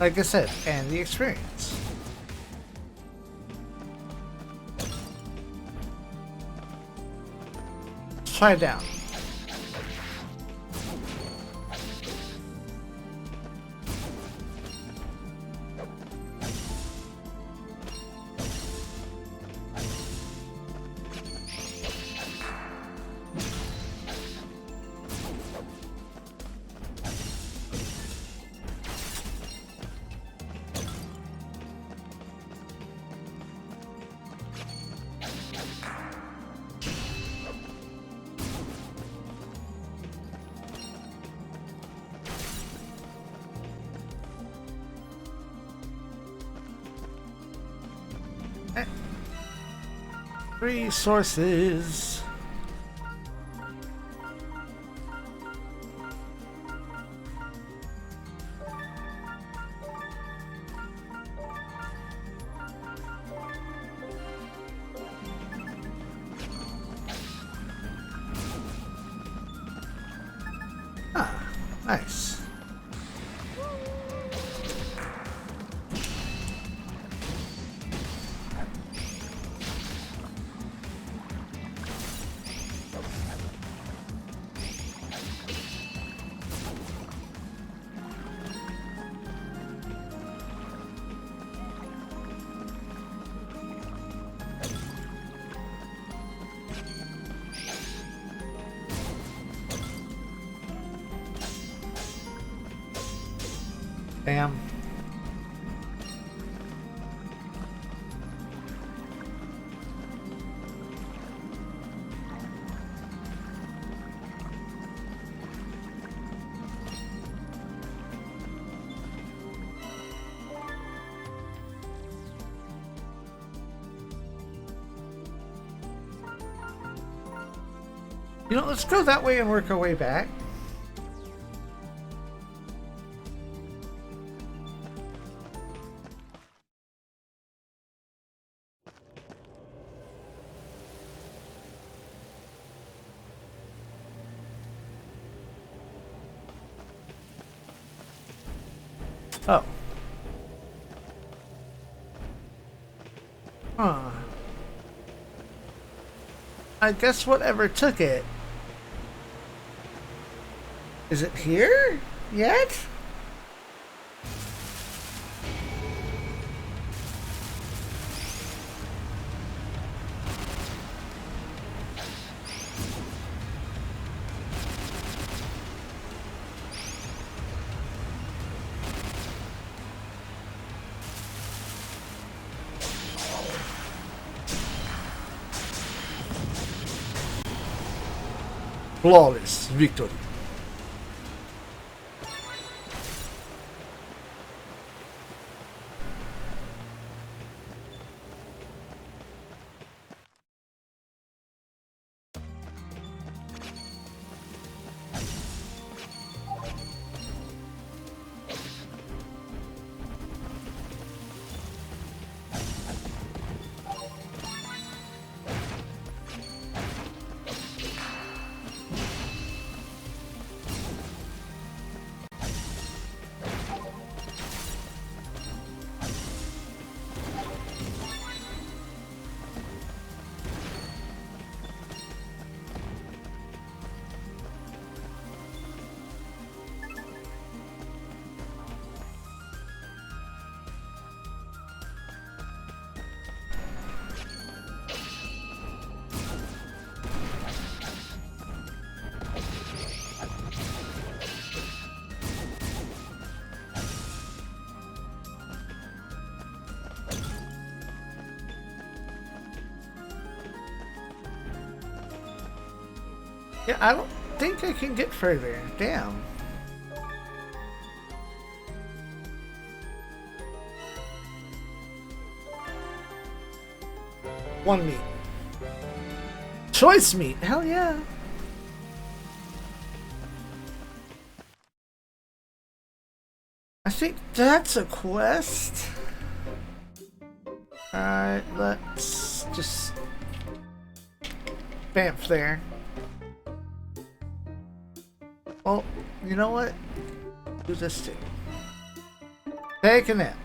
Like I said, and the experience. Let's try it down. Resources. Ah, nice. Damn. You know, let's go that way and work our way back. Oh. Huh. I guess whatever took it. Is it here yet? Flawless victory. Yeah, I don't think I can get further. Damn. One meat. Choice meat. Hell yeah. I think that's a quest. Alright, let's just bamf there. Well, you know what? Do this too. Take a nap.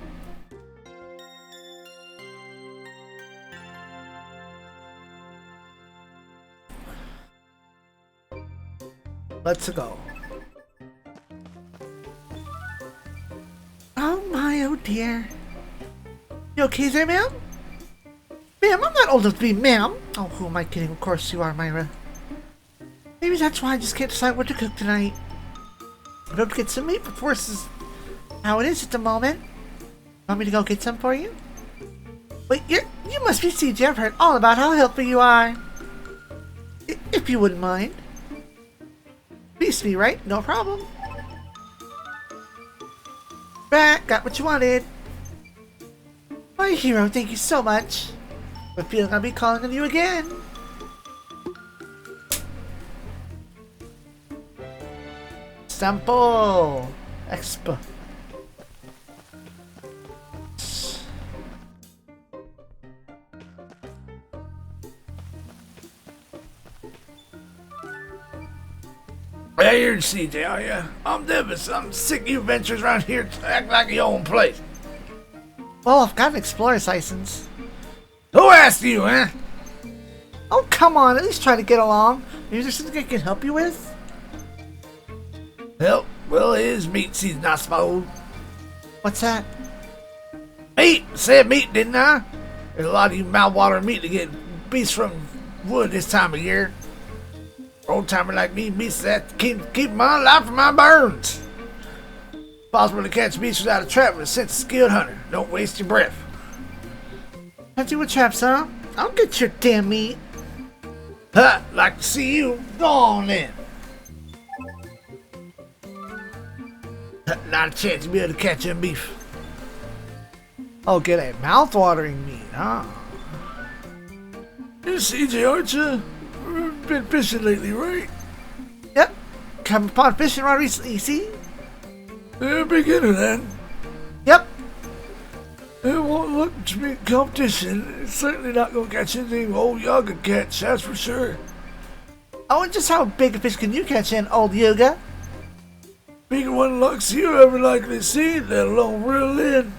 Let's go. Oh my, oh dear. You okay there, ma'am? Ma'am, I'm not old enough to be ma'am. Oh, who am I kidding? Of course you are, Myra. Maybe that's why I just can't decide what to cook tonight. I hope to get some meat before this is how it is at the moment. Want me to go get some for you? Wait, you must be CJ. I've heard all about how helpful you are. If you wouldn't mind. Please be right, no problem. Right, got what you wanted. My hero, thank you so much. I feel like I'll be calling on you again. Sample Expo. Hey, you're CJ, are ya? I'm Davis. I'm sick of you ventures around here to act like your own place. Well, I've got an explorer's license. Who asked you, huh? Oh, come on, at least try to get along. Maybe there's something I can help you with? Well, it is meat season, I suppose. What's that? Meat! Said meat, didn't I? There's a lot of you mouthwatering meat to get beasts from wood this time of year. Old timer like me, beasts that keep my life from my burns. Possible to catch beasts without a trap with a sense of skilled hunter. Don't waste your breath. Hunting with traps, huh? I'll get your damn meat. Huh, like to see you. Go on then. Not a chance to be able to catch them beef. Oh, get a mouth-watering meat, huh? You're CJ, aren't you? Been fishing lately, right? Yep. Come upon fishing rod recently, you see? You're a beginner then. Yep. It won't look to be competition. It's certainly not gonna catch anything old Yaga catch, that's for sure. Oh, and just how big a fish can you catch in, old Yoga? Bigger one lucks you ever likely seen, let alone reel in.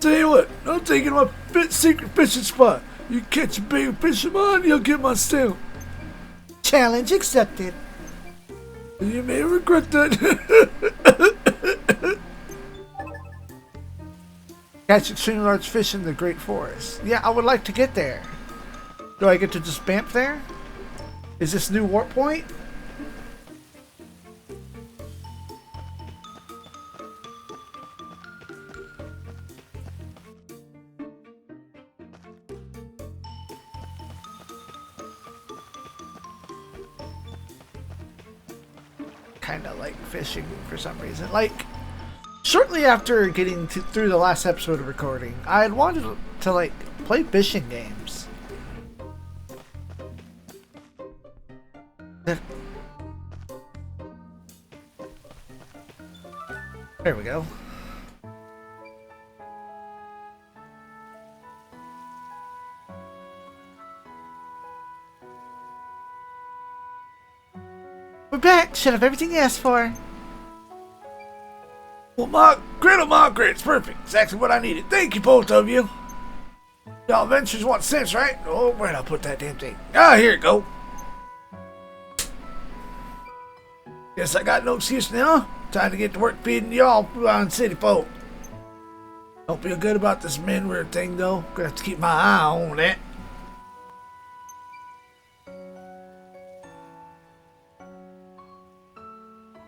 Tell you what, I'm taking my secret fishing spot. You catch a bigger fish of mine, you'll get my stamp. Challenge accepted. You may regret that. Catch extremely large fish in the Great Forest. Yeah, I would like to get there. Do I get to just bamf there? Is this new warp point? Kind of like fishing for some reason. Like, shortly after getting through the last episode of recording, I had wanted to like play fishing games. There we go. We're back. Should have everything you asked for. Well, my griddle margaret's perfect. Exactly what I needed. Thank you, both of you. Y'all ventures want sense, right? Oh, where'd I put that damn thing? Ah, here it go. Guess I got no excuse now. Time to get to work feeding y'all on city folk. Don't feel good about this Minware thing, though. Gonna have to keep my eye on that.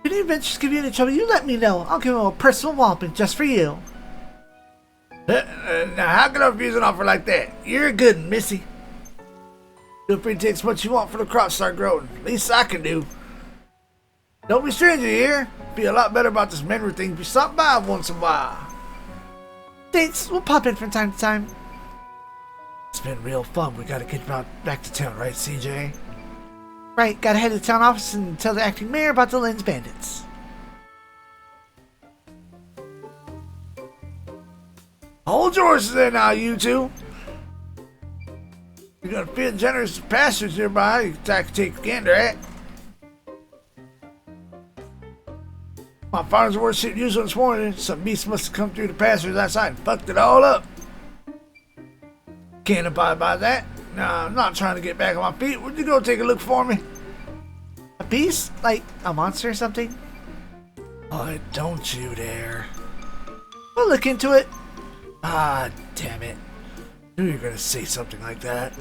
If any adventures give you any trouble, you let me know. I'll give them a personal walloping just for you. Now, how can I refuse an offer like that? You're a good one, Missy. Feel free to take as much you want for the crops start growing. Least I can do. Don't be stranger here. Feel a lot better about this Minware thing if you stop by once in a while. Thanks. We'll pop in from time to time. It's been real fun. We gotta get back to town, right, CJ? Right, gotta head to the town office and tell the acting mayor about the Lens Bandits. Hold your horses there now, you two. You're gonna feel generous pastures nearby you can take a gander at. My farms were shit usual this morning. Some beast must have come through the pastures outside and fucked it all up. Can't abide by that. Nah, I'm not trying to get back on my feet. Would you go take a look for me? A beast? Like a monster or something? Oh, don't you dare. We'll look into it. Ah, damn it. Knew you were gonna say something like that.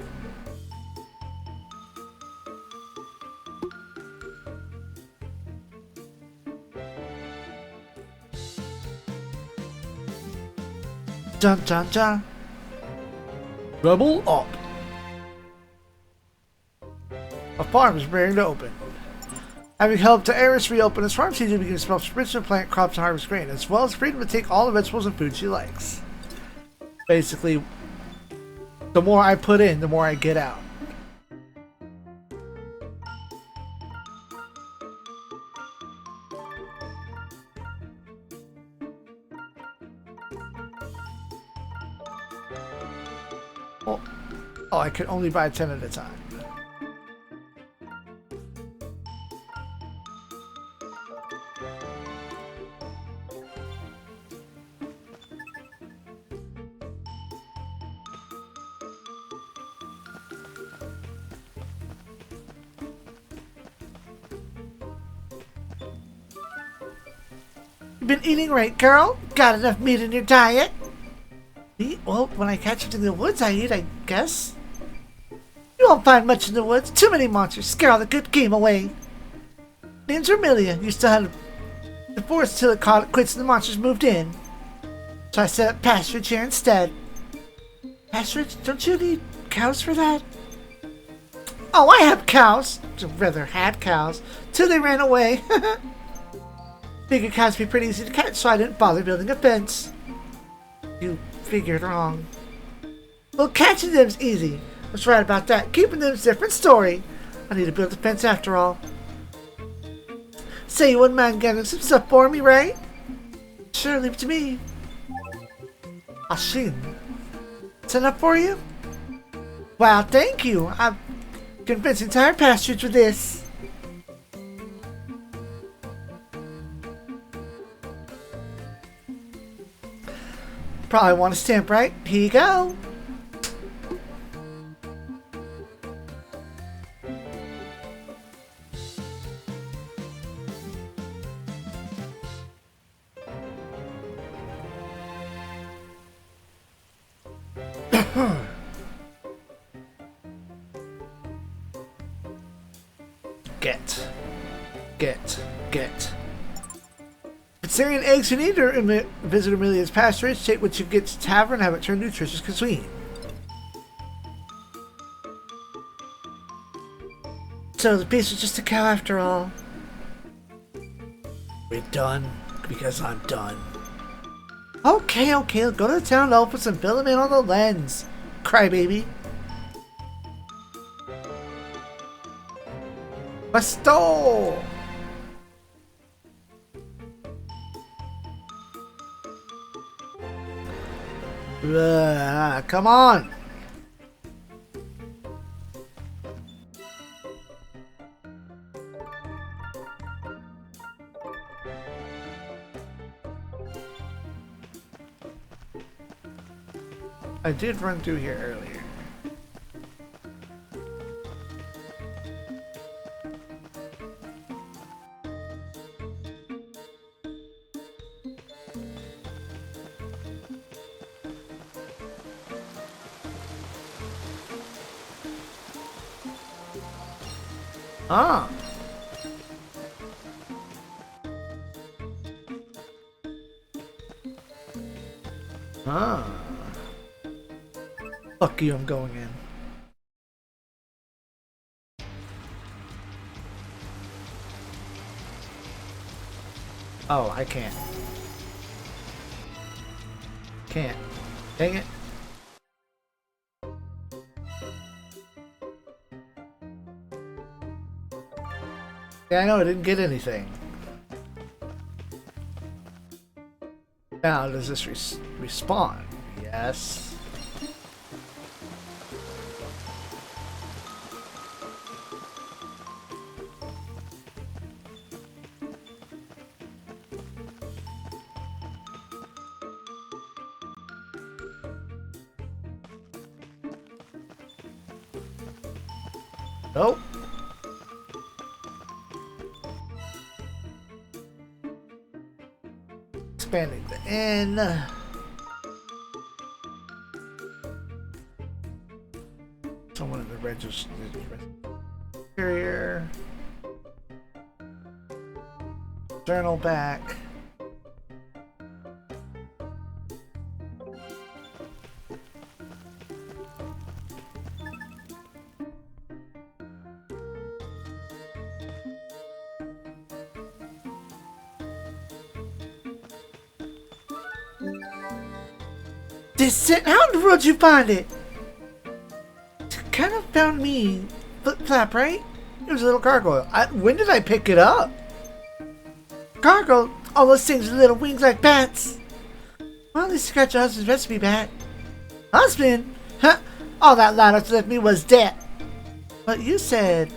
Dun dun dun. Double up. A farm is ready to open. Having helped Eris reopen his farm, CJ begins to spiritual plant crops and harvest grain, as well as freedom to take all the vegetables and food she likes. Basically, the more I put in, the more I get out. Oh, I can only buy 10 at a time. You been eating right, girl? Got enough meat in your diet? Well, when I catch it in the woods, I eat, I guess. You won't find much in the woods. Too many monsters scare all the good game away. Name's Vermilia. Used to have the forest till it caught it quits and the monsters moved in. So I set up pasturage here instead. Pasturage? Don't you need cows for that? Oh, I have cows. Or rather, had cows. Till they ran away. Figured cows would be pretty easy to catch, so I didn't bother building a fence. You figured wrong. Well, catching them's easy. What's right about that? Keeping them's a different story. I need to build a fence after all. Say you wouldn't mind getting some stuff for me, right? Sure, leave it to me. Ashin. Is that enough for you? Wow, thank you. I've convinced the entire pasturage with this. Probably want a stamp, right? Here you go. Get. Considering eggs you need to visit Amelia's pasturage, take what you get to tavern and have it turned nutritious cuisine. So the beast was just a cow after all. We're done because I'm done. Okay, go to the town office and fill him in on the lens. Crybaby. Bestow! Come on! I did run through here earlier. Ah. Fuck you, I'm going in. Oh, I can't. Can't. Dang it. Yeah, I know, I didn't get anything. Now, does this respawn? Yes. Nope. Expanding the inn. Someone in the register. Superior. Journal back. How in the world did you find it? It kind of found me. Flap, right? It was a little gargoyle. When did I pick it up? Gargoyle? All those things with little wings like bats. Well, at least you got your husband's recipe back. Husband? Huh? All that Lana left me was debt. But you said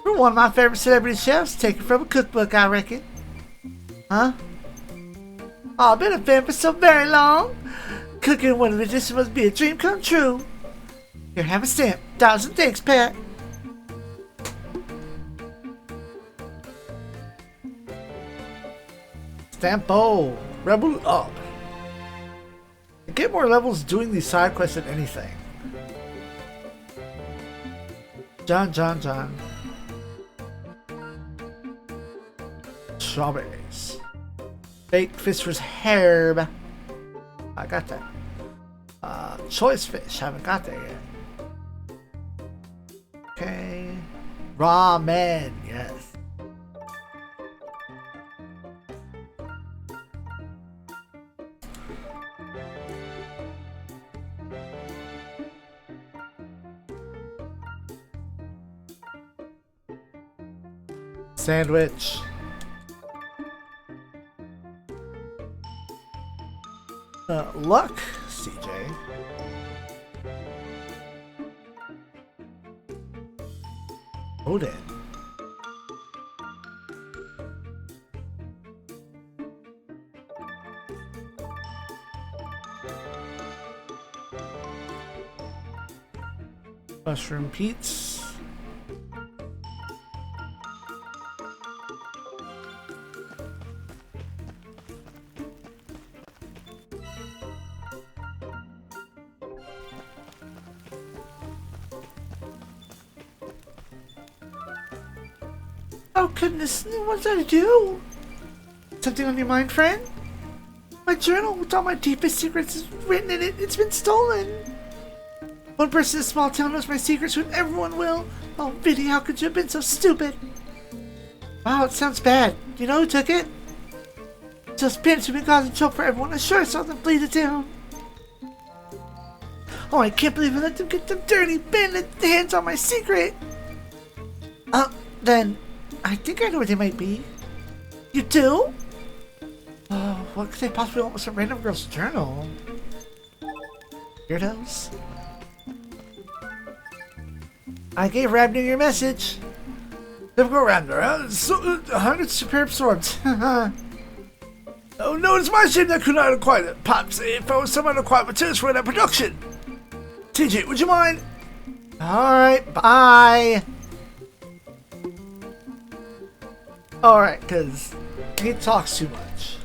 you're one of my favorite celebrity chefs, taken from a cookbook, I reckon. Huh? Oh, I've been a fan for so very long. Cooking one of the dishes must be a dream come true. Here, have a stamp. $1,000 thanks, Pat. Stampo. Rebel up. I get more levels doing these side quests than anything. John. Strawberries. Baked fish herb. I got that. Choice fish. Haven't got that yet. Okay. Ramen. Yes. Sandwich. Luck, CJ. Odin. Mushroom Pete's. Oh goodness, what did I do? Something on your mind, friend? My journal with all my deepest secrets is written in it. It's been stolen. One person in a small town knows my secrets when everyone will. Oh, Vinny, how could you have been so stupid? Wow, it sounds bad. Do you know who took it? Those bandits have been causing trouble for everyone. I sure saw them flee the town. Oh, I can't believe I let them get them dirty bandit hands on my secret. Then I think I know where they might be. You do? Oh, what could they possibly want with some random girl's journal? Weirdos. I gave Rabner your message. Never go Rabner. 100 superb swords. Oh no, it's my shame that I could not acquire it. Pops, if I was someone to acquire materials for that production. TJ, would you mind? Alright, bye. Alright, because he talks too much.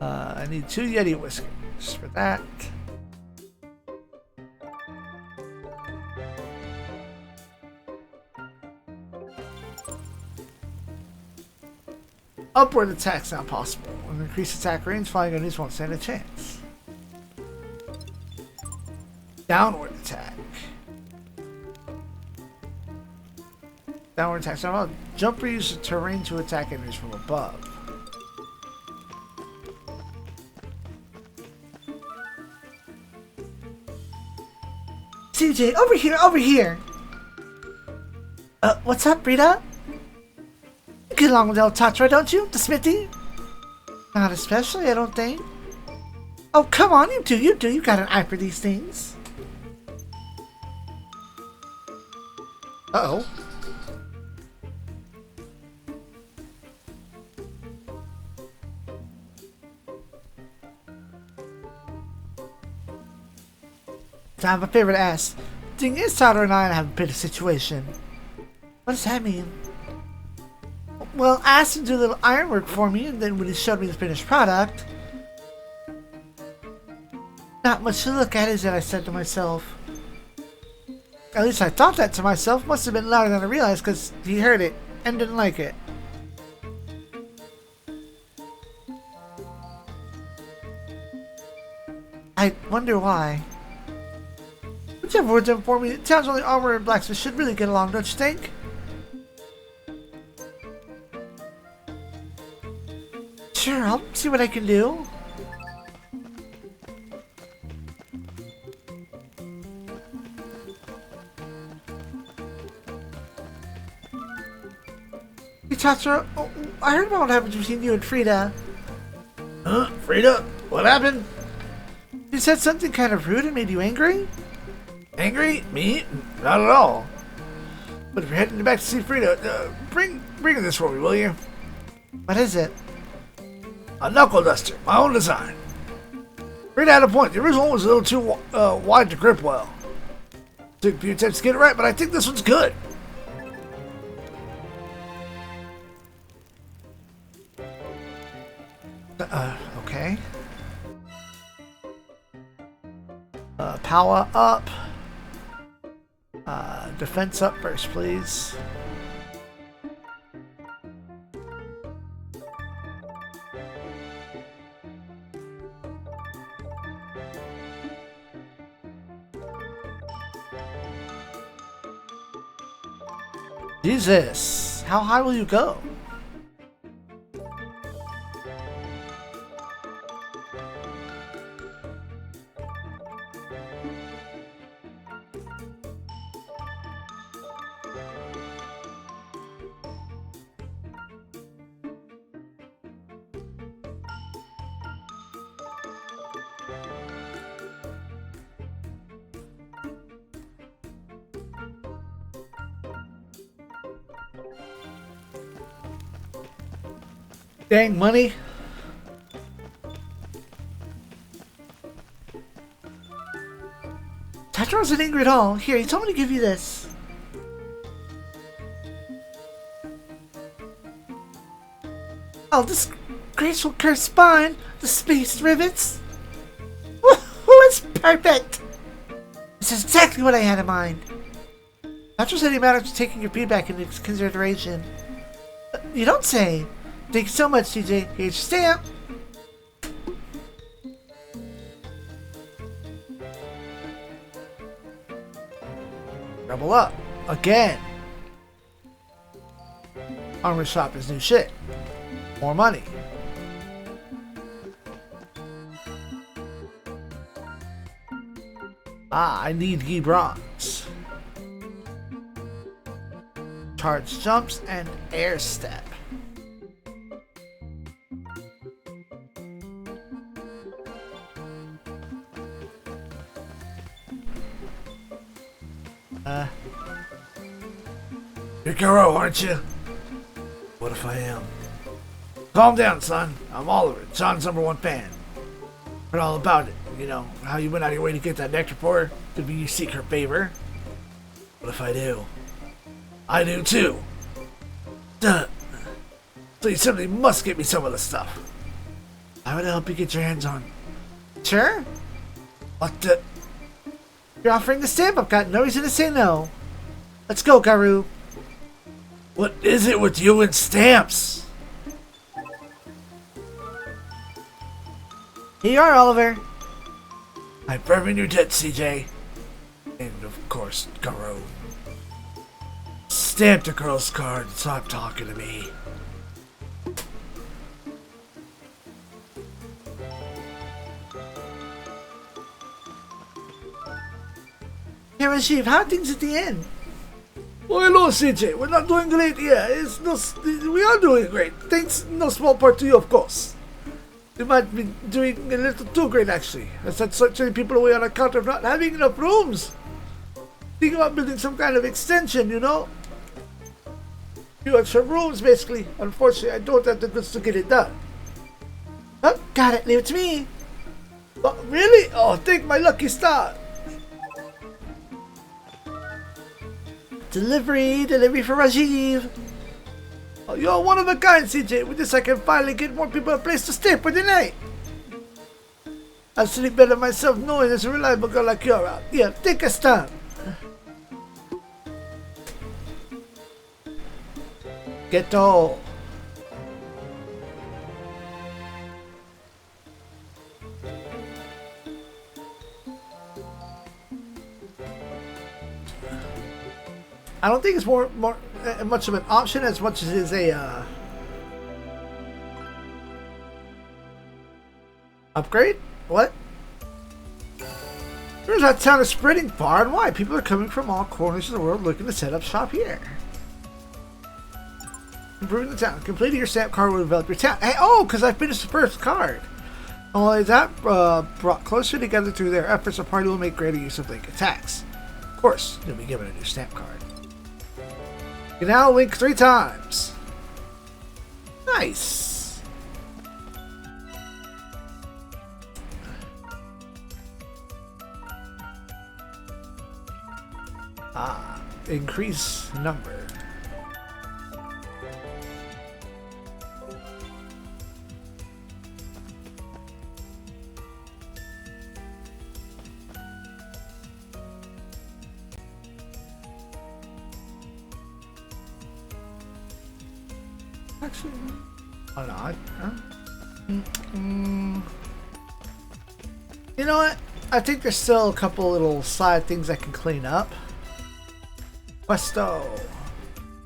I need 2 Yeti whiskers for that. Upward attack's not possible. With increased attack range, flying enemies won't stand a chance. Downward attack. Downward attack. So I'll jump or use the terrain to attack enemies from above. CJ, over here, over here! What's up, Rita? You get along with El Tatra, don't you? The smithy? Not especially, I don't think. Oh, come on, you do. You got an eye for these things. Uh-oh. I'm a favor to ask. Thing is, Tato and I have a bit of situation. What does that mean? Well, I asked him to do a little ironwork for me, and then when he showed me the finished product... Not much to look at, is it? I said to myself. At least I thought that to myself. Must have been louder than I realized, because he heard it and didn't like it. I wonder why. Whichever one's done for me, it sounds only armor and blacksmith should really get along, don't you think? Sure, I'll see what I can do. Hey, Tatsuro, oh, I heard about what happened between you and Frida. Huh? Frida? What happened? You said something kind of rude and made you angry? Angry? Me? Not at all. But if you're heading back to see Frida, Bring this for me, will you? what is it? A knuckle duster, my own design. Frida had a point. The original one was a little too wide to grip well. Took a few attempts to get it right, but I think this one's good. Okay. Power up. Defense up first, please. Jesus, how high will you go? Dang, money. Tatro wasn't angry at all. Here, he told me to give you this. Oh, this graceful curved spine, the space rivets. It's perfect. This is exactly what I had in mind. Tatro said he mattered to taking your feedback into consideration. You don't say. Thank you so much, CJ. Here's your stamp. Double up. Again. Armor shop is new shit. More money. Ah, I need ye bronze. Charge jumps and air step. You're Garo, aren't you? What if I am? Calm down, son. I'm Oliver, John's #1 fan. Heard all about it. You know, how you went out of your way to get that nectar for her. Could be you seek her favor. What if I do? I do too. Duh. So you simply must get me some of the stuff. I would help you get your hands on. Sure. What the? You're offering the stamp. I've got no reason to say no. Let's go, Garu. What is it with you and stamps? Here you are, Oliver. I'm firm in your debt, CJ. And of course, Garo. Stamp the girl's card and stop talking to me. Here, Rajiv, how are things at the end? Oh, hello, CJ. We're not doing great here. We are doing great. Thanks, no small part to you, of course. We might be doing a little too great, actually. I sent so many people away on account of not having enough rooms. Think about building some kind of extension, you know? Few extra rooms, basically. Unfortunately, I don't have the goods to get it done. Oh, got it. Leave it to me. Oh, really? Oh, thank my lucky star. Delivery for Rajiv. Oh, you're one of a kind, CJ. With this, I can finally get more people a place to stay for the night. I'll sleep better myself knowing there's a reliable girl like you're out. Yeah, take a stand. Get all. I don't think it's more much of an option as much as it is a upgrade. What? There's that town is spreading far and wide. People are coming from all corners of the world looking to set up shop here. Improving the town. Completing your stamp card will develop your town. Hey, oh, because I finished the first card. Only that brought closer together through their efforts, the party will make greater use of link attacks. Of course, you'll be given a new stamp card. You can now link 3 times. Nice. Ah, increase number. Actually, oh no, you know what? I think there's still a couple little side things I can clean up. Questo.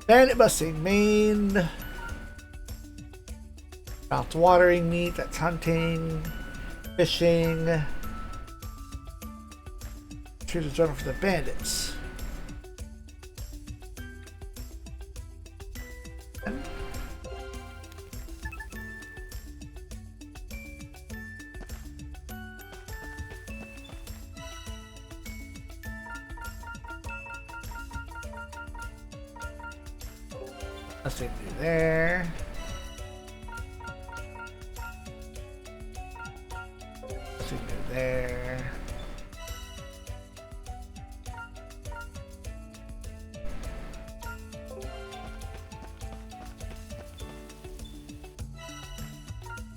Bandit busting. Main. Mouth watering meat. That's hunting. Fishing. Choose a journal for the bandits. Let's see, do there. Let's see, do there.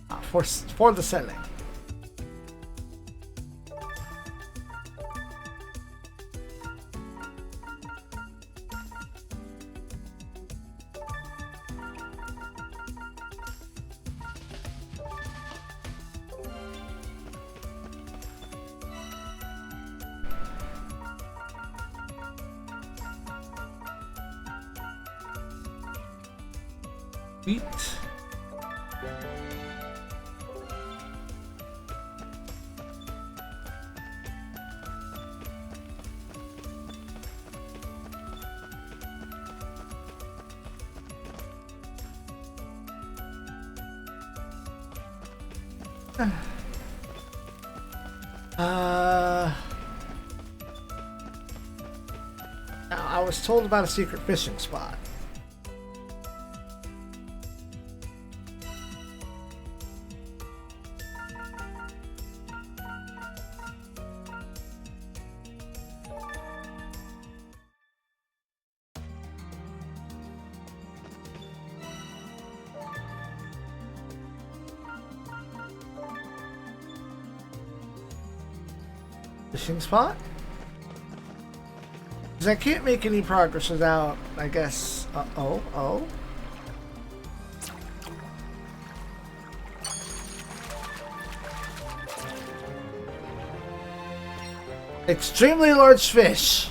Ah, for the selling. Sweet. Now I was told about a secret fishing spot. Fishing spot? Because I can't make any progress without, I guess, oh. Extremely large fish.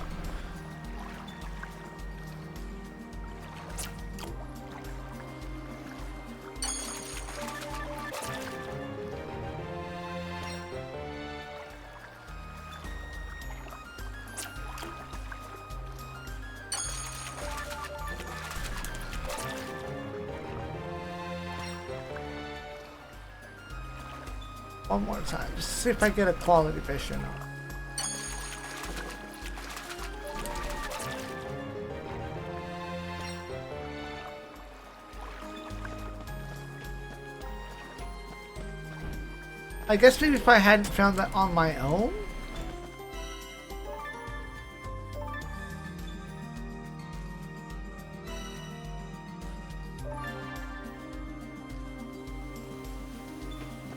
One more time, just to see if I get a quality fish or not. I guess maybe if I hadn't found that on my own?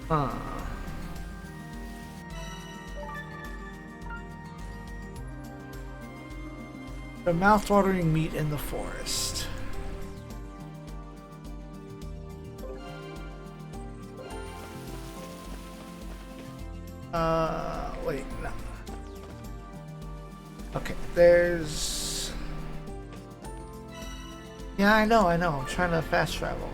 Huh. The mouth-watering meat in the forest. Wait, no. Okay, there's... Yeah, I know. I'm trying to fast travel.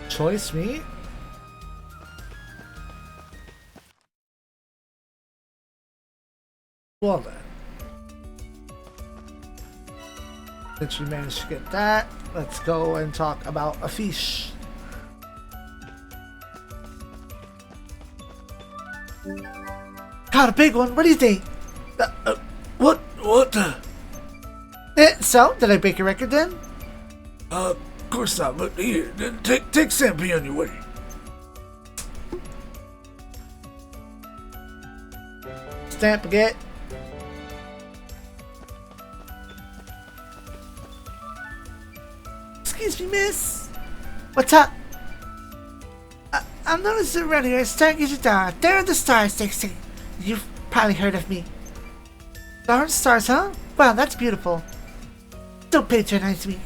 Choice meat? Well then. Since we managed to get that, let's go and talk about a fish. Caught a big one, what do you think? What? So, did I break your record then? Of course not, but here, take Stampy on your way. Stamp again. Excuse me, miss. What's up? I'm noticing around here, Stargazer Star. There are the stars, Dixie. You've probably heard of me. There are stars, huh? Wow, that's beautiful. Don't patronize me.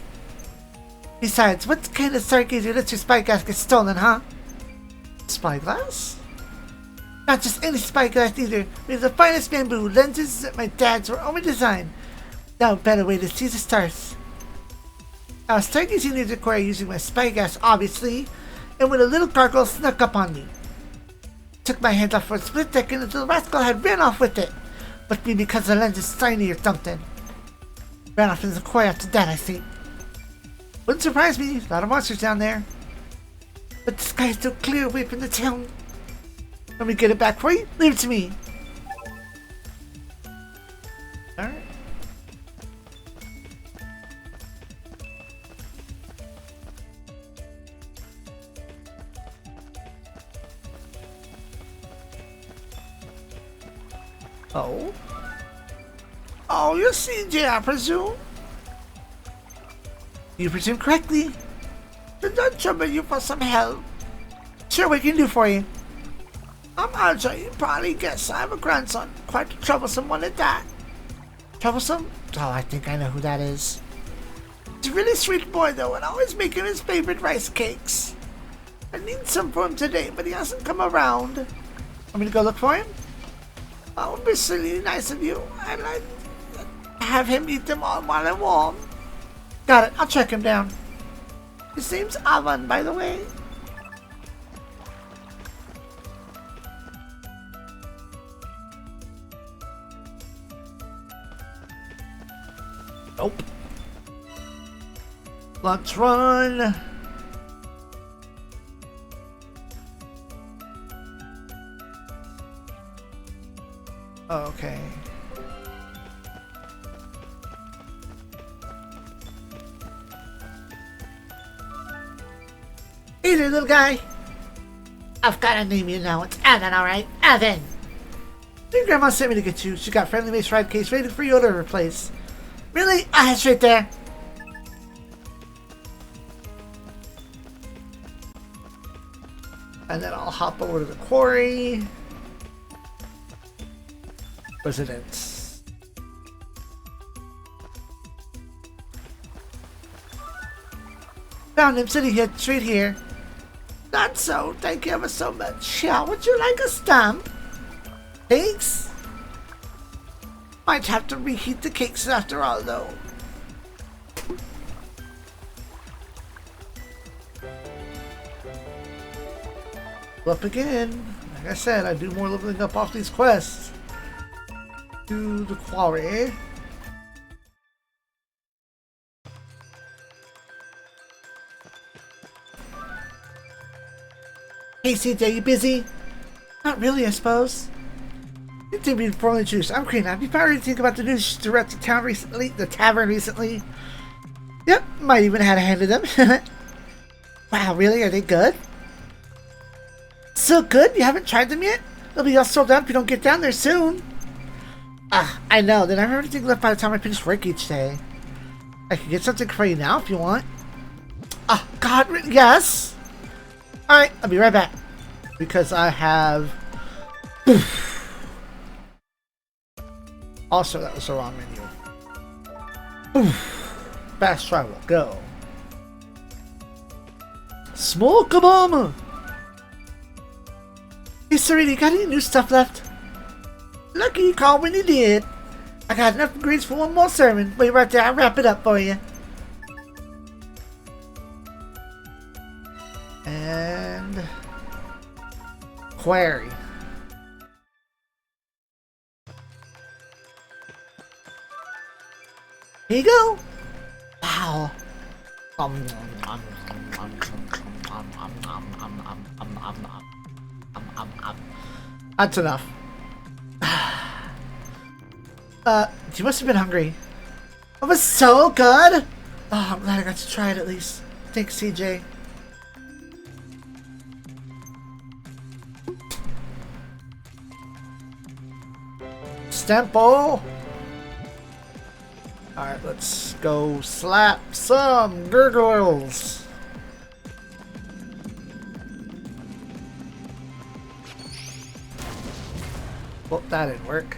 Besides, what kind of stargazer lets your spyglass get stolen, huh? Spyglass? Not just any spyglass either. We have the finest bamboo lenses that my dad's were only designed. No better way to see the stars. Our stargazing needs require using my spyglass, obviously, and when a little gargoyle snuck up on me. Took my hands off for a split second until the rascal had ran off with it. Must be because the lens is tiny or something. Ran off into the quarry after that, I think. Wouldn't surprise me, a lot of monsters down there. But the sky is still clear away from the town. Let me get it back for you. Leave it to me. Alright. Oh? Oh, you're CJ, I presume? You presume correctly. Then don't trouble you for some help. Sure, we can do for you. I'm sure you probably guess I have a grandson. Quite a troublesome one at that. Troublesome? Oh, I think I know who that is. He's a really sweet boy, though, and always making his favorite rice cakes. I need some for him today, but he hasn't come around. Want me to go look for him? Oh, it would be silly nice of you. I'd like to have him eat them all while I'm warm. Got it. I'll track him down. His name's Avan, by the way. Nope. Let's run. Okay. Hey there, little guy. I've got to name you now. It's Evan, alright? Evan. Your grandma sent me to get you. She got friendly mace ride case ready for you to replace. Really? Ah, it's right there. And then I'll hop over to the quarry. Residence. Found him sitting here, straight here. Not so. Thank you ever so much. Yeah, would you like a stamp? Thanks. Might have to reheat the cakes after all, though. Up again. Like I said, I do more leveling up off these quests. To the quarry. Hey CJ, you busy? Not really, I suppose. You think we'd formally introduced. I'm Green. Have you probably think about the news throughout the town recently? The tavern recently? Yep, might even had a hand in them. Wow, really? Are they good? So good? You haven't tried them yet? They'll be all sold out if you don't get down there soon. Ah, I know. Then I have everything left by the time I finish work each day. I can get something for you now if you want. Ah, God, yes. Alright, I'll be right back. Because I have... Also, that was the wrong menu. Fast travel, go. Smoke a bomb! Hey, Serena, got any new stuff left? Lucky you called when you did. I got enough ingredients for one more sermon. Wait right there, I'll wrap it up for you. And... query. Here you go. Wow. That's enough. You must have been hungry. It was so good. Oh, I'm glad I got to try it at least. Thanks, CJ. Stempo. Alright, let's go slap some gargoyles. Well, that didn't work.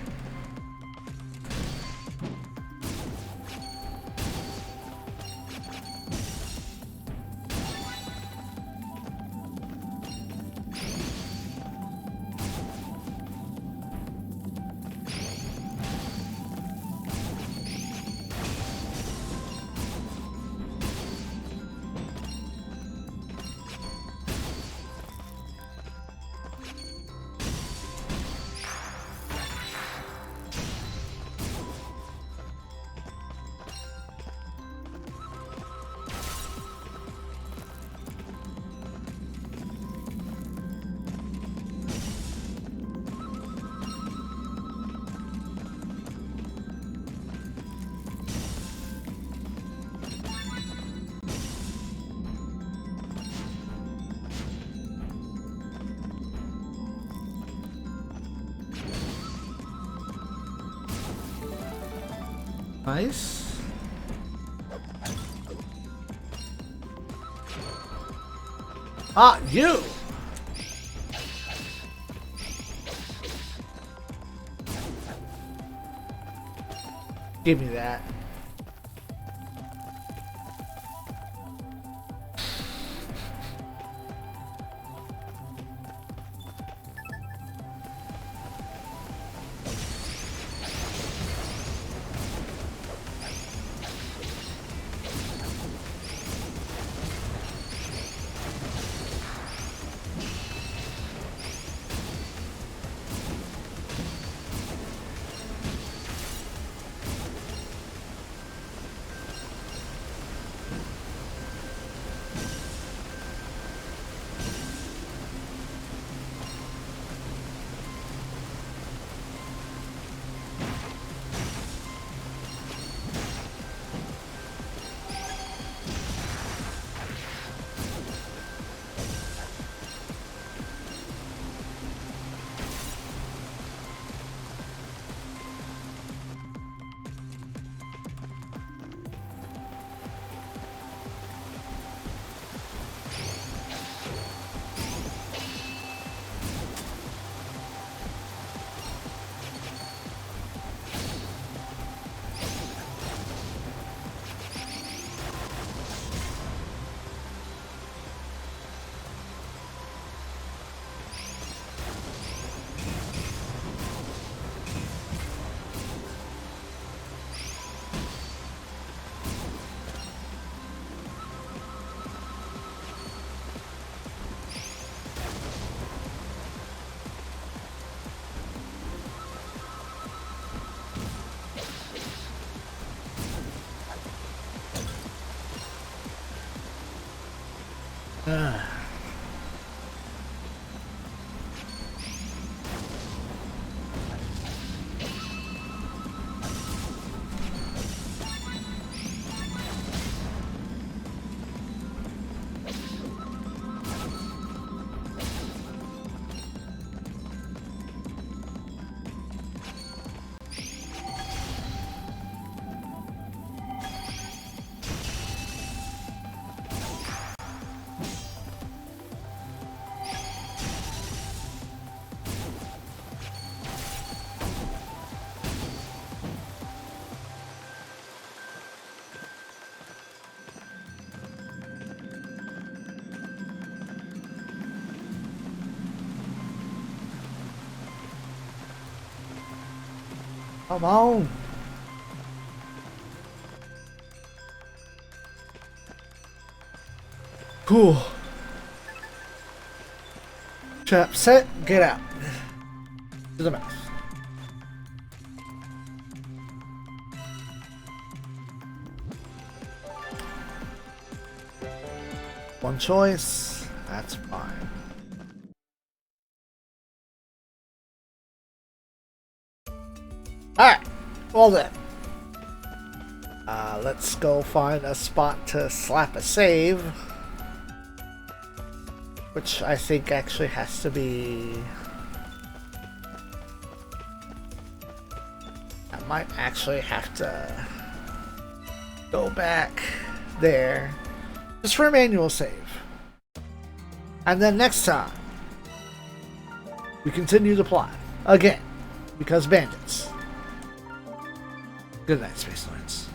Nice. Ah, you! Give me that. Come on. Cool. Trap set, get out. To the mouth. One choice, that's fine. Alright, well then. Let's go find a spot to slap a save. Which I think actually has to be... I might actually have to go back there. Just for a manual save. And then next time, we continue the plot. Again. Because bandits. Good night, Space Lords.